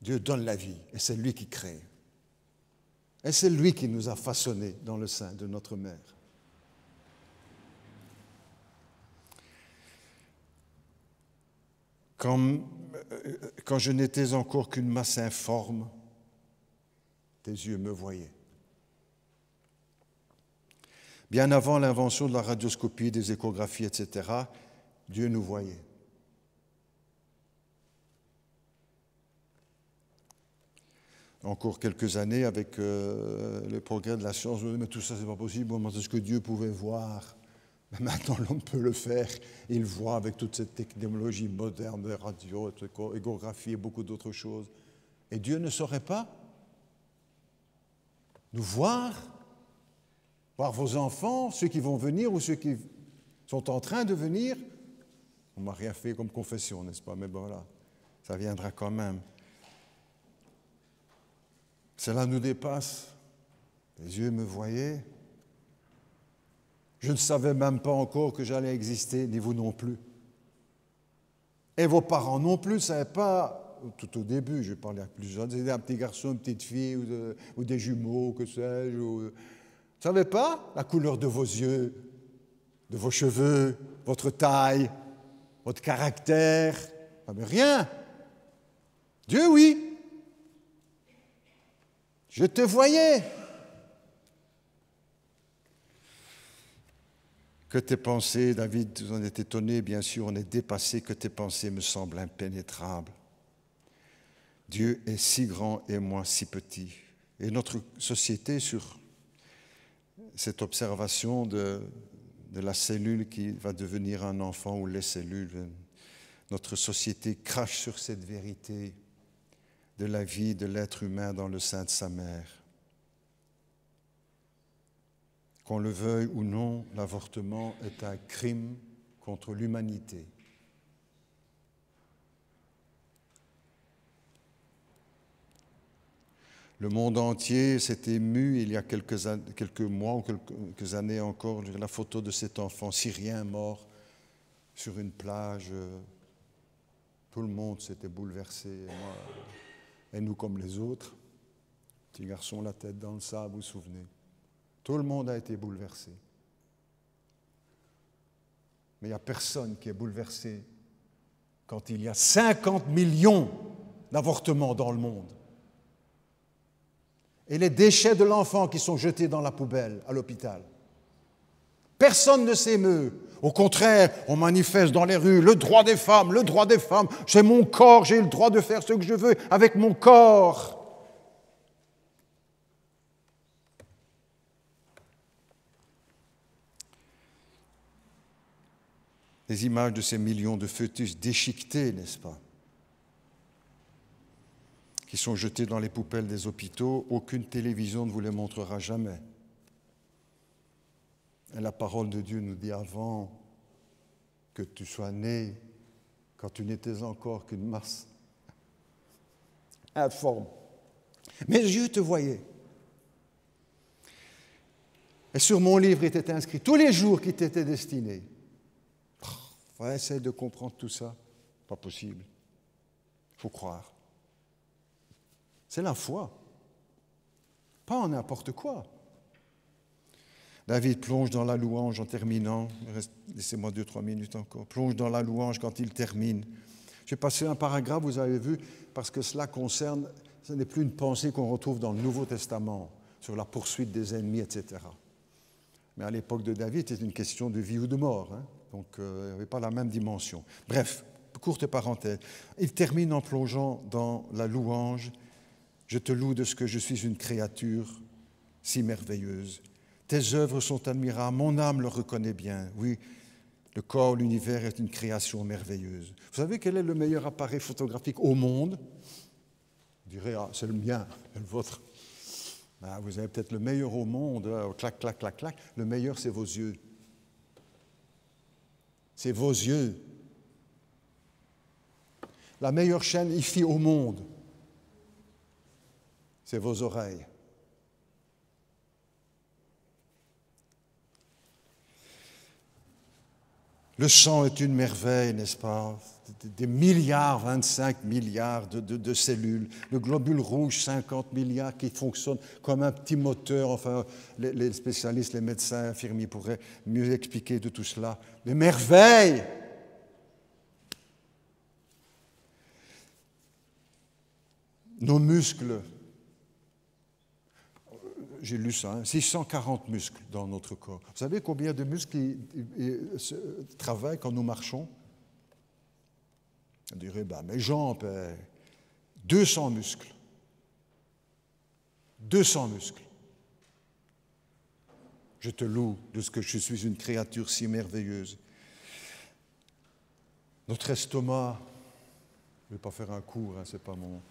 S1: Dieu donne la vie et c'est lui qui crée. Et c'est lui qui nous a façonnés dans le sein de notre mère. Comme quand je n'étais encore qu'une masse informe, tes yeux me voyaient. Bien avant l'invention de la radioscopie, des échographies, etc., Dieu nous voyait. Encore quelques années, avec le progrès de la science, on dit, mais tout ça, c'est pas possible. Comment est-ce que Dieu pouvait voir? Mais maintenant, l'homme peut le faire. Il voit avec toute cette technologie moderne de radio, échographie et beaucoup d'autres choses. Et Dieu ne saurait pas nous voir vos enfants, ceux qui vont venir ou ceux qui sont en train de venir. On ne m'a rien fait comme confession, n'est-ce pas? Mais bon, voilà, ça viendra quand même. Cela nous dépasse. Les yeux me voyaient. Je ne savais même pas encore que j'allais exister, ni vous non plus. Et vos parents non plus ne savaient pas, tout au début, je parlais à plus jeunes, c'était un petit garçon, une petite fille, ou des jumeaux, que sais-je. Vous ne savez pas la couleur de vos yeux, de vos cheveux, votre taille, votre caractère. Ah, mais rien. Dieu, oui. Je te voyais. Que tes pensées, David, on est étonné, bien sûr, on est dépassé, que tes pensées me semblent impénétrables. Dieu est si grand et moi si petit. Et notre société, sur cette observation de la cellule qui va devenir un enfant ou les cellules, notre société crache sur cette vérité de la vie de l'être humain dans le sein de sa mère. Qu'on le veuille ou non, l'avortement est un crime contre l'humanité. Le monde entier s'est ému il y a quelques mois ou quelques années encore, la photo de cet enfant syrien mort sur une plage. Tout le monde s'était bouleversé, et nous comme les autres. Petit garçon, la tête dans le sable, vous vous souvenez. Tout le monde a été bouleversé. Mais il n'y a personne qui est bouleversé quand il y a 50 millions d'avortements dans le monde. Et les déchets de l'enfant qui sont jetés dans la poubelle à l'hôpital. Personne ne s'émeut. Au contraire, on manifeste dans les rues le droit des femmes, c'est mon corps, j'ai le droit de faire ce que je veux avec mon corps. Les images de ces millions de fœtus déchiquetés, n'est-ce pas, qui sont jetés dans les poubelles des hôpitaux, aucune télévision ne vous les montrera jamais. Et la parole de Dieu nous dit avant que tu sois né, quand tu n'étais encore qu'une masse informe. Mes yeux te voyaient. Et sur mon livre était inscrit tous les jours qui t'étaient destinés. On va essayer de comprendre tout ça. Pas possible. Il faut croire. C'est la foi. Pas en n'importe quoi. David plonge dans la louange en terminant. Laissez-moi 2-3 minutes encore. Plonge dans la louange quand il termine. J'ai passé un paragraphe, vous avez vu, parce que cela concerne, ce n'est plus une pensée qu'on retrouve dans le Nouveau Testament, sur la poursuite des ennemis, etc. Mais à l'époque de David, c'était une question de vie ou de mort. Donc, il n'y avait pas la même dimension. Bref, courte parenthèse. Il termine en plongeant dans la louange. Je te loue de ce que je suis une créature si merveilleuse. Tes œuvres sont admirables, mon âme le reconnaît bien. Oui, le corps, l'univers est une création merveilleuse. Vous savez quel est le meilleur appareil photographique au monde? Vous direz, ah, c'est le mien, c'est le vôtre. Ah, vous avez peut-être le meilleur au monde, clac, clac, clac, clac. Le meilleur, c'est vos yeux. C'est vos yeux. La meilleure chaîne hi-fi au monde, c'est vos oreilles. Le sang est une merveille, n'est-ce pas? Des milliards, 25 milliards de cellules. Le globule rouge, 50 milliards qui fonctionne comme un petit moteur. Enfin, les spécialistes, les médecins, infirmiers pourraient mieux expliquer de tout cela. Des merveilles! nos muscles, j'ai lu ça, 640 muscles dans notre corps. Vous savez combien de muscles travaillent quand nous marchons? On dirait, mes jambes, 200 muscles. 200 muscles. Je te loue de ce que je suis une créature si merveilleuse. Notre estomac, je ne vais pas faire un cours, c'est pas mon...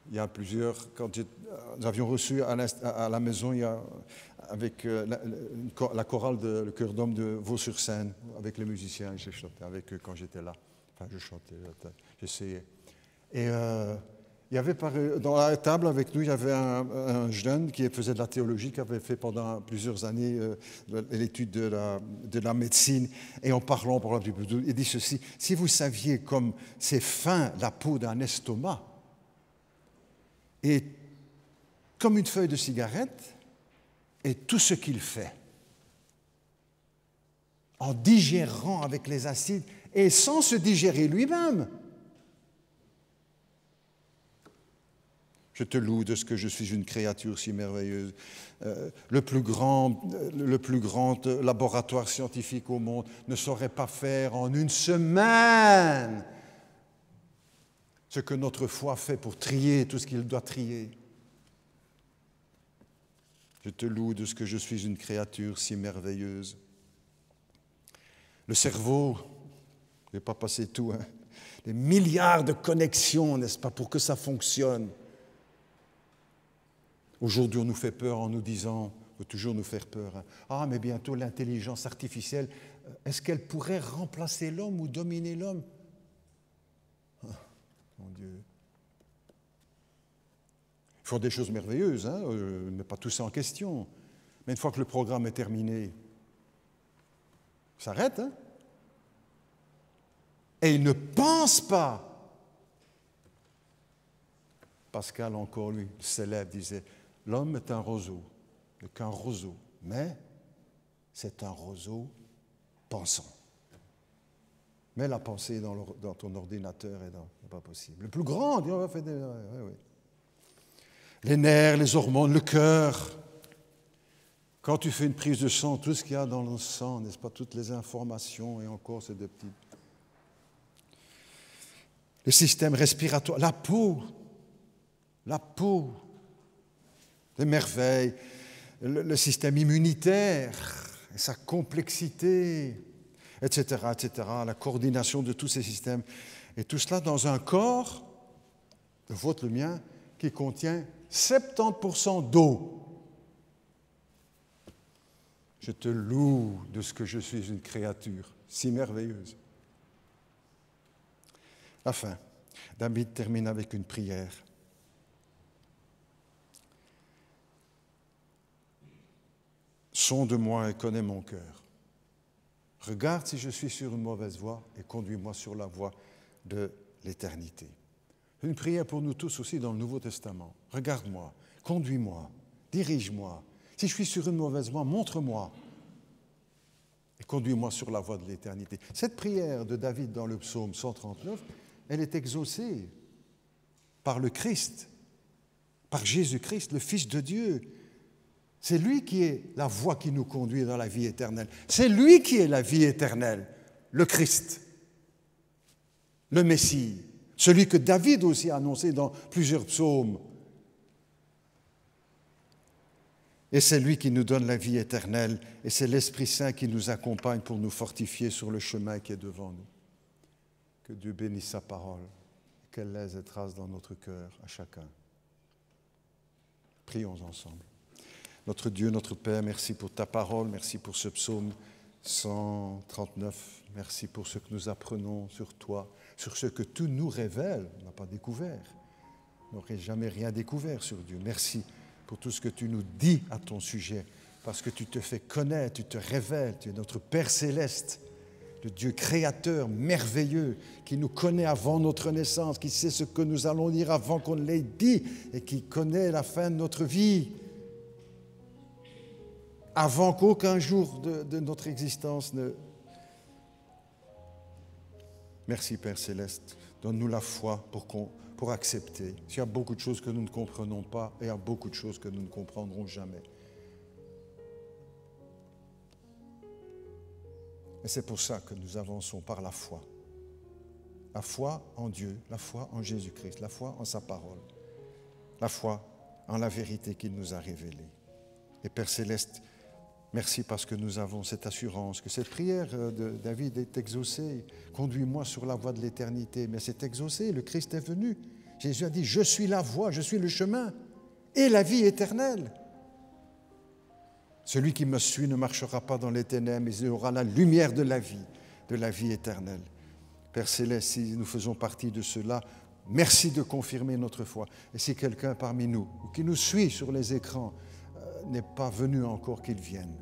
S1: Il y a plusieurs, quand nous avions reçu à la maison, avec la chorale le chœur d'homme de Vaux-sur-Seine, avec les musiciens, j'ai chanté avec eux quand j'étais là. Enfin, je chantais, j'essayais. Et il y avait dans la table avec nous, il y avait un jeune qui faisait de la théologie, qui avait fait pendant plusieurs années l'étude de la médecine. Et en parlant, il dit ceci: si vous saviez comme c'est fin la peau d'un estomac, et comme une feuille de cigarette, et tout ce qu'il fait, en digérant avec les acides et sans se digérer lui-même. Je te loue de ce que je suis une créature si merveilleuse. Le plus grand laboratoire scientifique au monde ne saurait pas faire en une semaine ce que notre foi fait pour trier tout ce qu'il doit trier. Je te loue de ce que je suis une créature si merveilleuse. Le cerveau, je ne vais pas passer tout, des milliards de connexions, n'est-ce pas, pour que ça fonctionne. Aujourd'hui, on nous fait peur en nous disant, on veut toujours nous faire peur. Ah, mais bientôt l'intelligence artificielle, est-ce qu'elle pourrait remplacer l'homme ou dominer l'homme? Mon Dieu. Ils font des choses merveilleuses, je ne mets pas tout ça en question. Mais une fois que le programme est terminé, ça s'arrête. Et ils ne pensent pas. Pascal, encore lui, célèbre, disait, l'homme est un roseau, n'est qu'un roseau, mais c'est un roseau pensant. Mais la pensée dans ton ordinateur n'est pas possible. Le plus grand, on va faire des... Oui. Les nerfs, les hormones, le cœur. Quand tu fais une prise de sang, tout ce qu'il y a dans le sang, n'est-ce pas, toutes les informations, et encore c'est des petits... Le système respiratoire, la peau, les merveilles, le système immunitaire, et sa complexité, etc., la coordination de tous ces systèmes. Et tout cela dans un corps, le vôtre, le mien, qui contient 70% d'eau. Je te loue de ce que je suis une créature si merveilleuse. La fin. David termine avec une prière. Sonde-moi et connais mon cœur. Regarde si je suis sur une mauvaise voie et conduis-moi sur la voie de l'éternité. Une prière pour nous tous aussi dans le Nouveau Testament. Regarde-moi, conduis-moi, dirige-moi. Si je suis sur une mauvaise voie, montre-moi et conduis-moi sur la voie de l'éternité. Cette prière de David dans le psaume 139, elle est exaucée par le Christ, par Jésus-Christ, le Fils de Dieu. C'est lui qui est la voie qui nous conduit dans la vie éternelle. C'est lui qui est la vie éternelle, le Christ, le Messie, celui que David aussi a annoncé dans plusieurs psaumes. Et c'est lui qui nous donne la vie éternelle, et c'est l'Esprit Saint qui nous accompagne pour nous fortifier sur le chemin qui est devant nous. Que Dieu bénisse sa parole, qu'elle laisse des traces dans notre cœur à chacun. Prions ensemble. Notre Dieu, notre Père, merci pour ta parole, merci pour ce psaume 139, merci pour ce que nous apprenons sur toi, sur ce que tu nous révèles, on n'a pas découvert, on n'aurait jamais rien découvert sur Dieu. Merci pour tout ce que tu nous dis à ton sujet, parce que tu te fais connaître, tu te révèles, tu es notre Père céleste, le Dieu créateur merveilleux, qui nous connaît avant notre naissance, qui sait ce que nous allons dire avant qu'on l'ait dit, et qui connaît la fin de notre vie, avant qu'aucun jour de notre existence Merci Père Céleste, donne-nous la foi pour accepter. Il y a beaucoup de choses que nous ne comprenons pas et il y a beaucoup de choses que nous ne comprendrons jamais. Et c'est pour ça que nous avançons par la foi. La foi en Dieu, la foi en Jésus-Christ, la foi en sa parole, la foi en la vérité qu'il nous a révélée. Et Père Céleste, merci parce que nous avons cette assurance, que cette prière de David est exaucée. Conduis-moi sur la voie de l'éternité. Mais c'est exaucé, le Christ est venu. Jésus a dit, je suis la voie, je suis le chemin et la vie éternelle. Celui qui me suit ne marchera pas dans les ténèbres, mais il aura la lumière de la vie éternelle. Père Céleste, si nous faisons partie de cela, merci de confirmer notre foi. Et si quelqu'un parmi nous, ou qui nous suit sur les écrans, n'est pas venu encore, qu'il vienne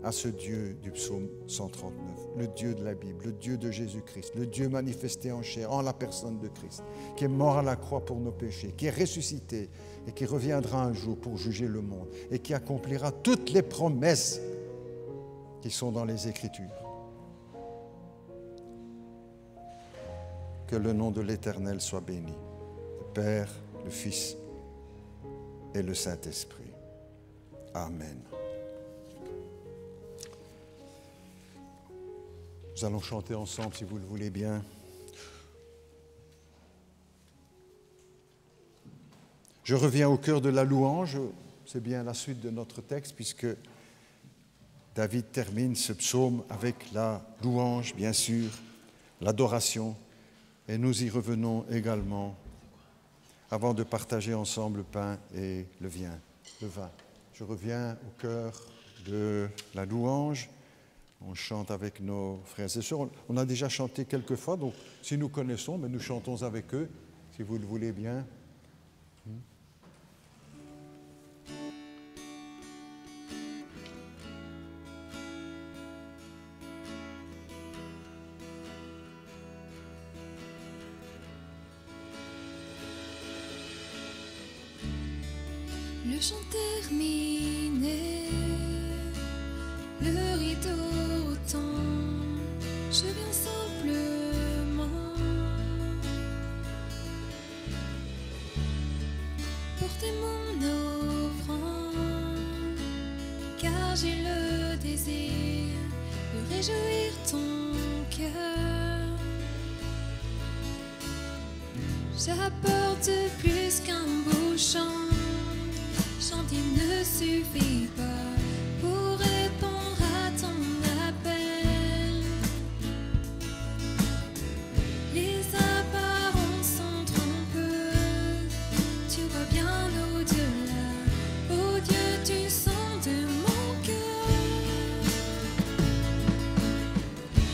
S1: à ce Dieu du psaume 139, le Dieu de la Bible, le Dieu de Jésus-Christ, le Dieu manifesté en chair, en la personne de Christ, qui est mort à la croix pour nos péchés, qui est ressuscité et qui reviendra un jour pour juger le monde et qui accomplira toutes les promesses qui sont dans les Écritures. Que le nom de l'Éternel soit béni, le Père, le Fils et le Saint-Esprit. Amen. Nous allons chanter ensemble, si vous le voulez bien. Je reviens au cœur de la louange. C'est bien la suite de notre texte, puisque David termine ce psaume avec la louange, bien sûr, l'adoration. Et nous y revenons également avant de partager ensemble le pain et le vin. Je reviens au cœur de la louange. On chante avec nos frères et sœurs. On a déjà chanté quelques fois, donc si nous connaissons, mais nous chantons avec eux, si vous le voulez bien.
S3: Le chant terminé, le rideau tombe, je viens simplement porter mon offrande, car j'ai le désir de réjouir ton cœur. J'apporte plus qu'un beau chant. Chanter ne suffit pas pour répondre à ton appel. Les apparences sont trompeuses, tu vois bien au-delà. Oh Dieu, tu sens de mon cœur.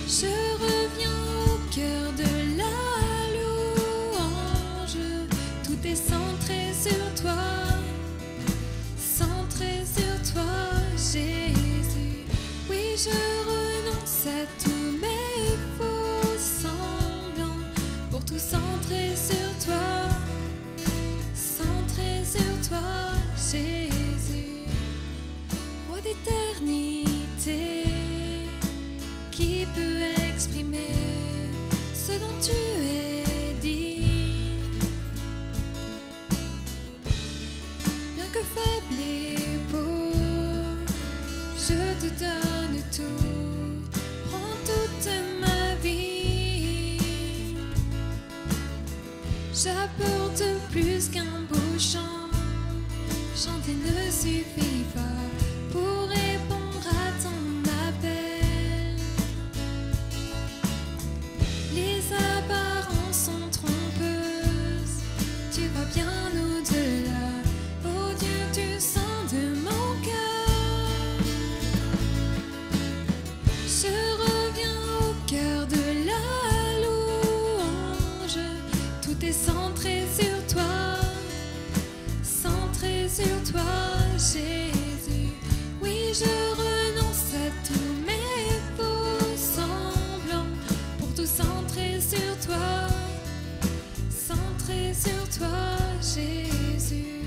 S3: Je reviens au cœur de la louange, tout est centré sur toi. Sur toi, Jésus, oui, je renonce à tous mes faux semblants pour tout centrer sur toi, Jésus, roi d'éternité, qui peut exprimer ce dont tu es dit, bien que faible et je te donne tout, prends toute ma vie. J'apporte plus qu'un beau chant, chanter ne suffit pas pour répondre à ton appel. Les apparences sont trompeuses, tu vas bien au-delà. Oh Dieu, tu sens de mon cœur. Je reviens au cœur de la louange, tout est centré sur toi, Jésus. Oui, je renonce à tous mes faux semblants pour tout centrer sur toi, Jésus.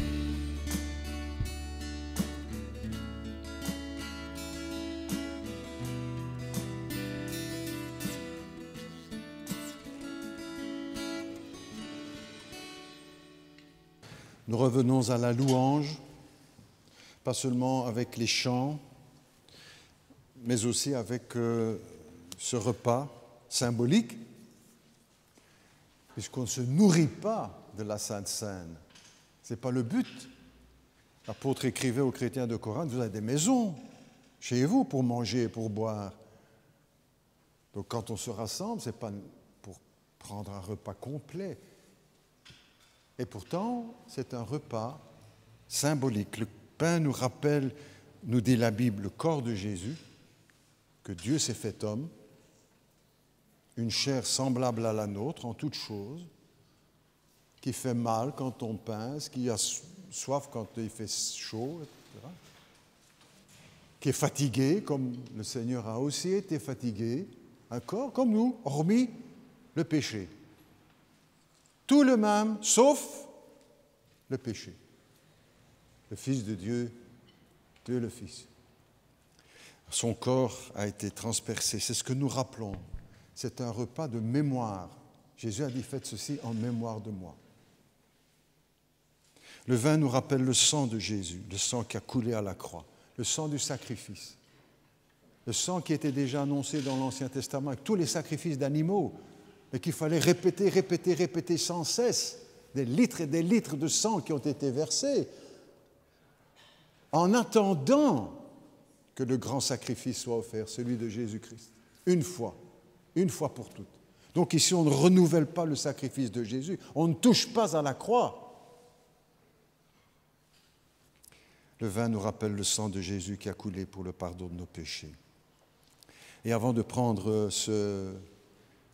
S1: Nous revenons à la louange, pas seulement avec les chants, mais aussi avec ce repas symbolique, puisqu'on ne se nourrit pas de la Sainte Seine. Ce n'est pas le but. L'apôtre écrivait aux chrétiens de Corinthe, vous avez des maisons chez vous pour manger et pour boire. Donc quand on se rassemble, ce n'est pas pour prendre un repas complet. Et pourtant, c'est un repas symbolique. Le pain nous rappelle, nous dit la Bible, le corps de Jésus, que Dieu s'est fait homme, une chair semblable à la nôtre en toutes choses, qui fait mal quand on pince, qui a soif quand il fait chaud, etc. Qui est fatigué, comme le Seigneur a aussi été fatigué, un corps comme nous, hormis le péché. Tout le même, sauf le péché. Le Fils de Dieu, Dieu le Fils. Son corps a été transpercé, c'est ce que nous rappelons. C'est un repas de mémoire. Jésus a dit, faites ceci en mémoire de moi. Le vin nous rappelle le sang de Jésus, le sang qui a coulé à la croix, le sang du sacrifice. Le sang qui était déjà annoncé dans l'Ancien Testament avec tous les sacrifices d'animaux, et qu'il fallait répéter sans cesse, des litres et des litres de sang qui ont été versés, en attendant que le grand sacrifice soit offert, celui de Jésus-Christ, une fois pour toutes. Donc ici, on ne renouvelle pas le sacrifice de Jésus, on ne touche pas à la croix. Le vin nous rappelle le sang de Jésus qui a coulé pour le pardon de nos péchés. Et avant de prendre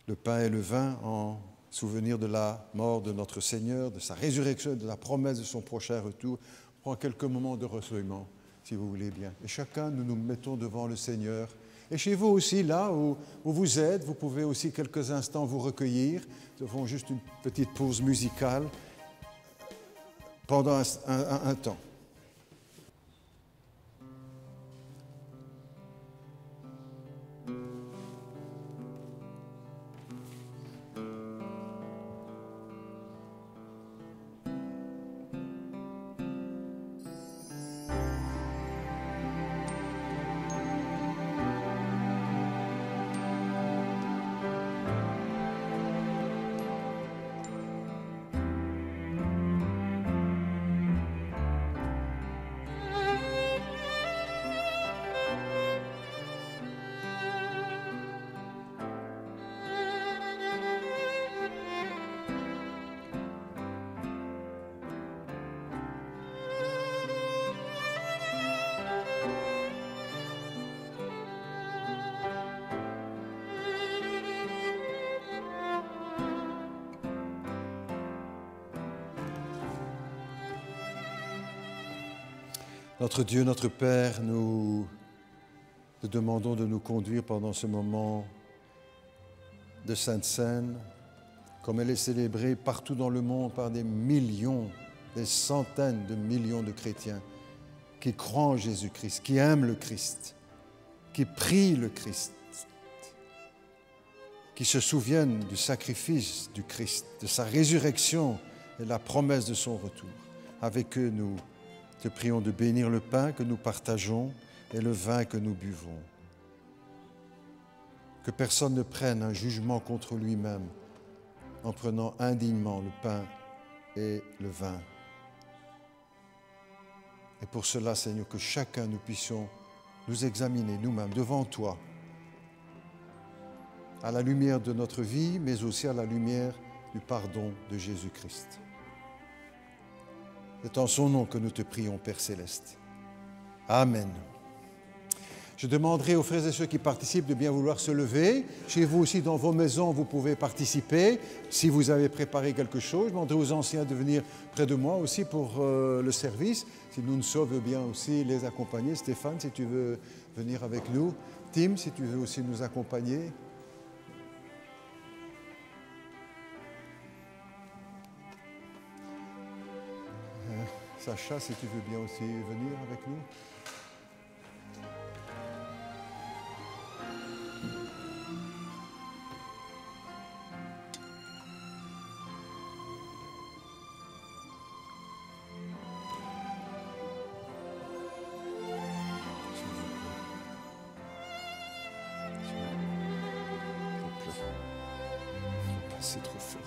S1: le pain et le vin en souvenir de la mort de notre Seigneur, de sa résurrection, de la promesse de son prochain retour, on prend quelques moments de recueillement, si vous voulez bien. Et chacun, nous nous mettons devant le Seigneur. Et chez vous aussi, là où vous êtes, vous pouvez aussi quelques instants vous recueillir. Nous avons juste une petite pause musicale pendant un temps. Notre Dieu, notre Père, nous te demandons de nous conduire pendant ce moment de Sainte Seine, comme elle est célébrée partout dans le monde par des millions, des centaines de millions de chrétiens qui croient en Jésus-Christ, qui aiment le Christ, qui prient le Christ, qui se souviennent du sacrifice du Christ, de sa résurrection et de la promesse de son retour. Avec eux, nous te prions de bénir le pain que nous partageons et le vin que nous buvons. Que personne ne prenne un jugement contre lui-même en prenant indignement le pain et le vin. Et pour cela, Seigneur, que chacun nous puissions nous examiner nous-mêmes devant toi, à la lumière de notre vie, mais aussi à la lumière du pardon de Jésus-Christ. C'est en son nom que nous te prions, Père Céleste. Amen. Je demanderai aux frères et sœurs qui participent de bien vouloir se lever. Chez vous aussi, dans vos maisons, vous pouvez participer. Si vous avez préparé quelque chose, je demanderai aux anciens de venir près de moi aussi pour le service. Si nous ne sommes bien aussi les accompagner. Stéphane, si tu veux venir avec nous. Tim, si tu veux aussi nous accompagner. Sacha, si tu veux bien aussi venir avec nous. c'est trop fort.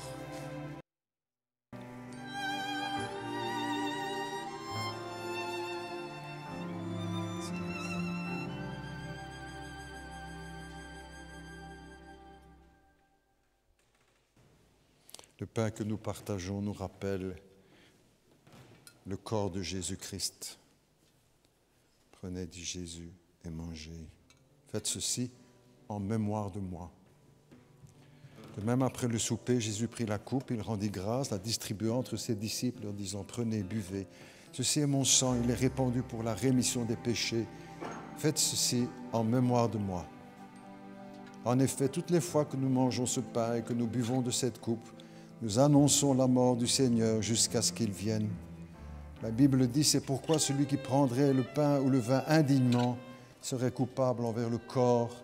S1: Le pain que nous partageons nous rappelle le corps de Jésus-Christ. Prenez, dit Jésus, et mangez. Faites ceci en mémoire de moi. De même, après le souper, Jésus prit la coupe, il rendit grâce, la distribua entre ses disciples en disant « Prenez, buvez. Ceci est mon sang, il est répandu pour la rémission des péchés. Faites ceci en mémoire de moi. » En effet, toutes les fois que nous mangeons ce pain et que nous buvons de cette coupe, nous annonçons la mort du Seigneur jusqu'à ce qu'il vienne. La Bible dit, c'est pourquoi celui qui prendrait le pain ou le vin indignement serait coupable envers le corps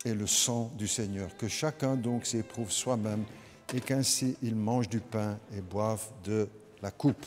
S1: et le sang du Seigneur. Que chacun donc s'éprouve soi-même et qu'ainsi il mange du pain et boive de la coupe.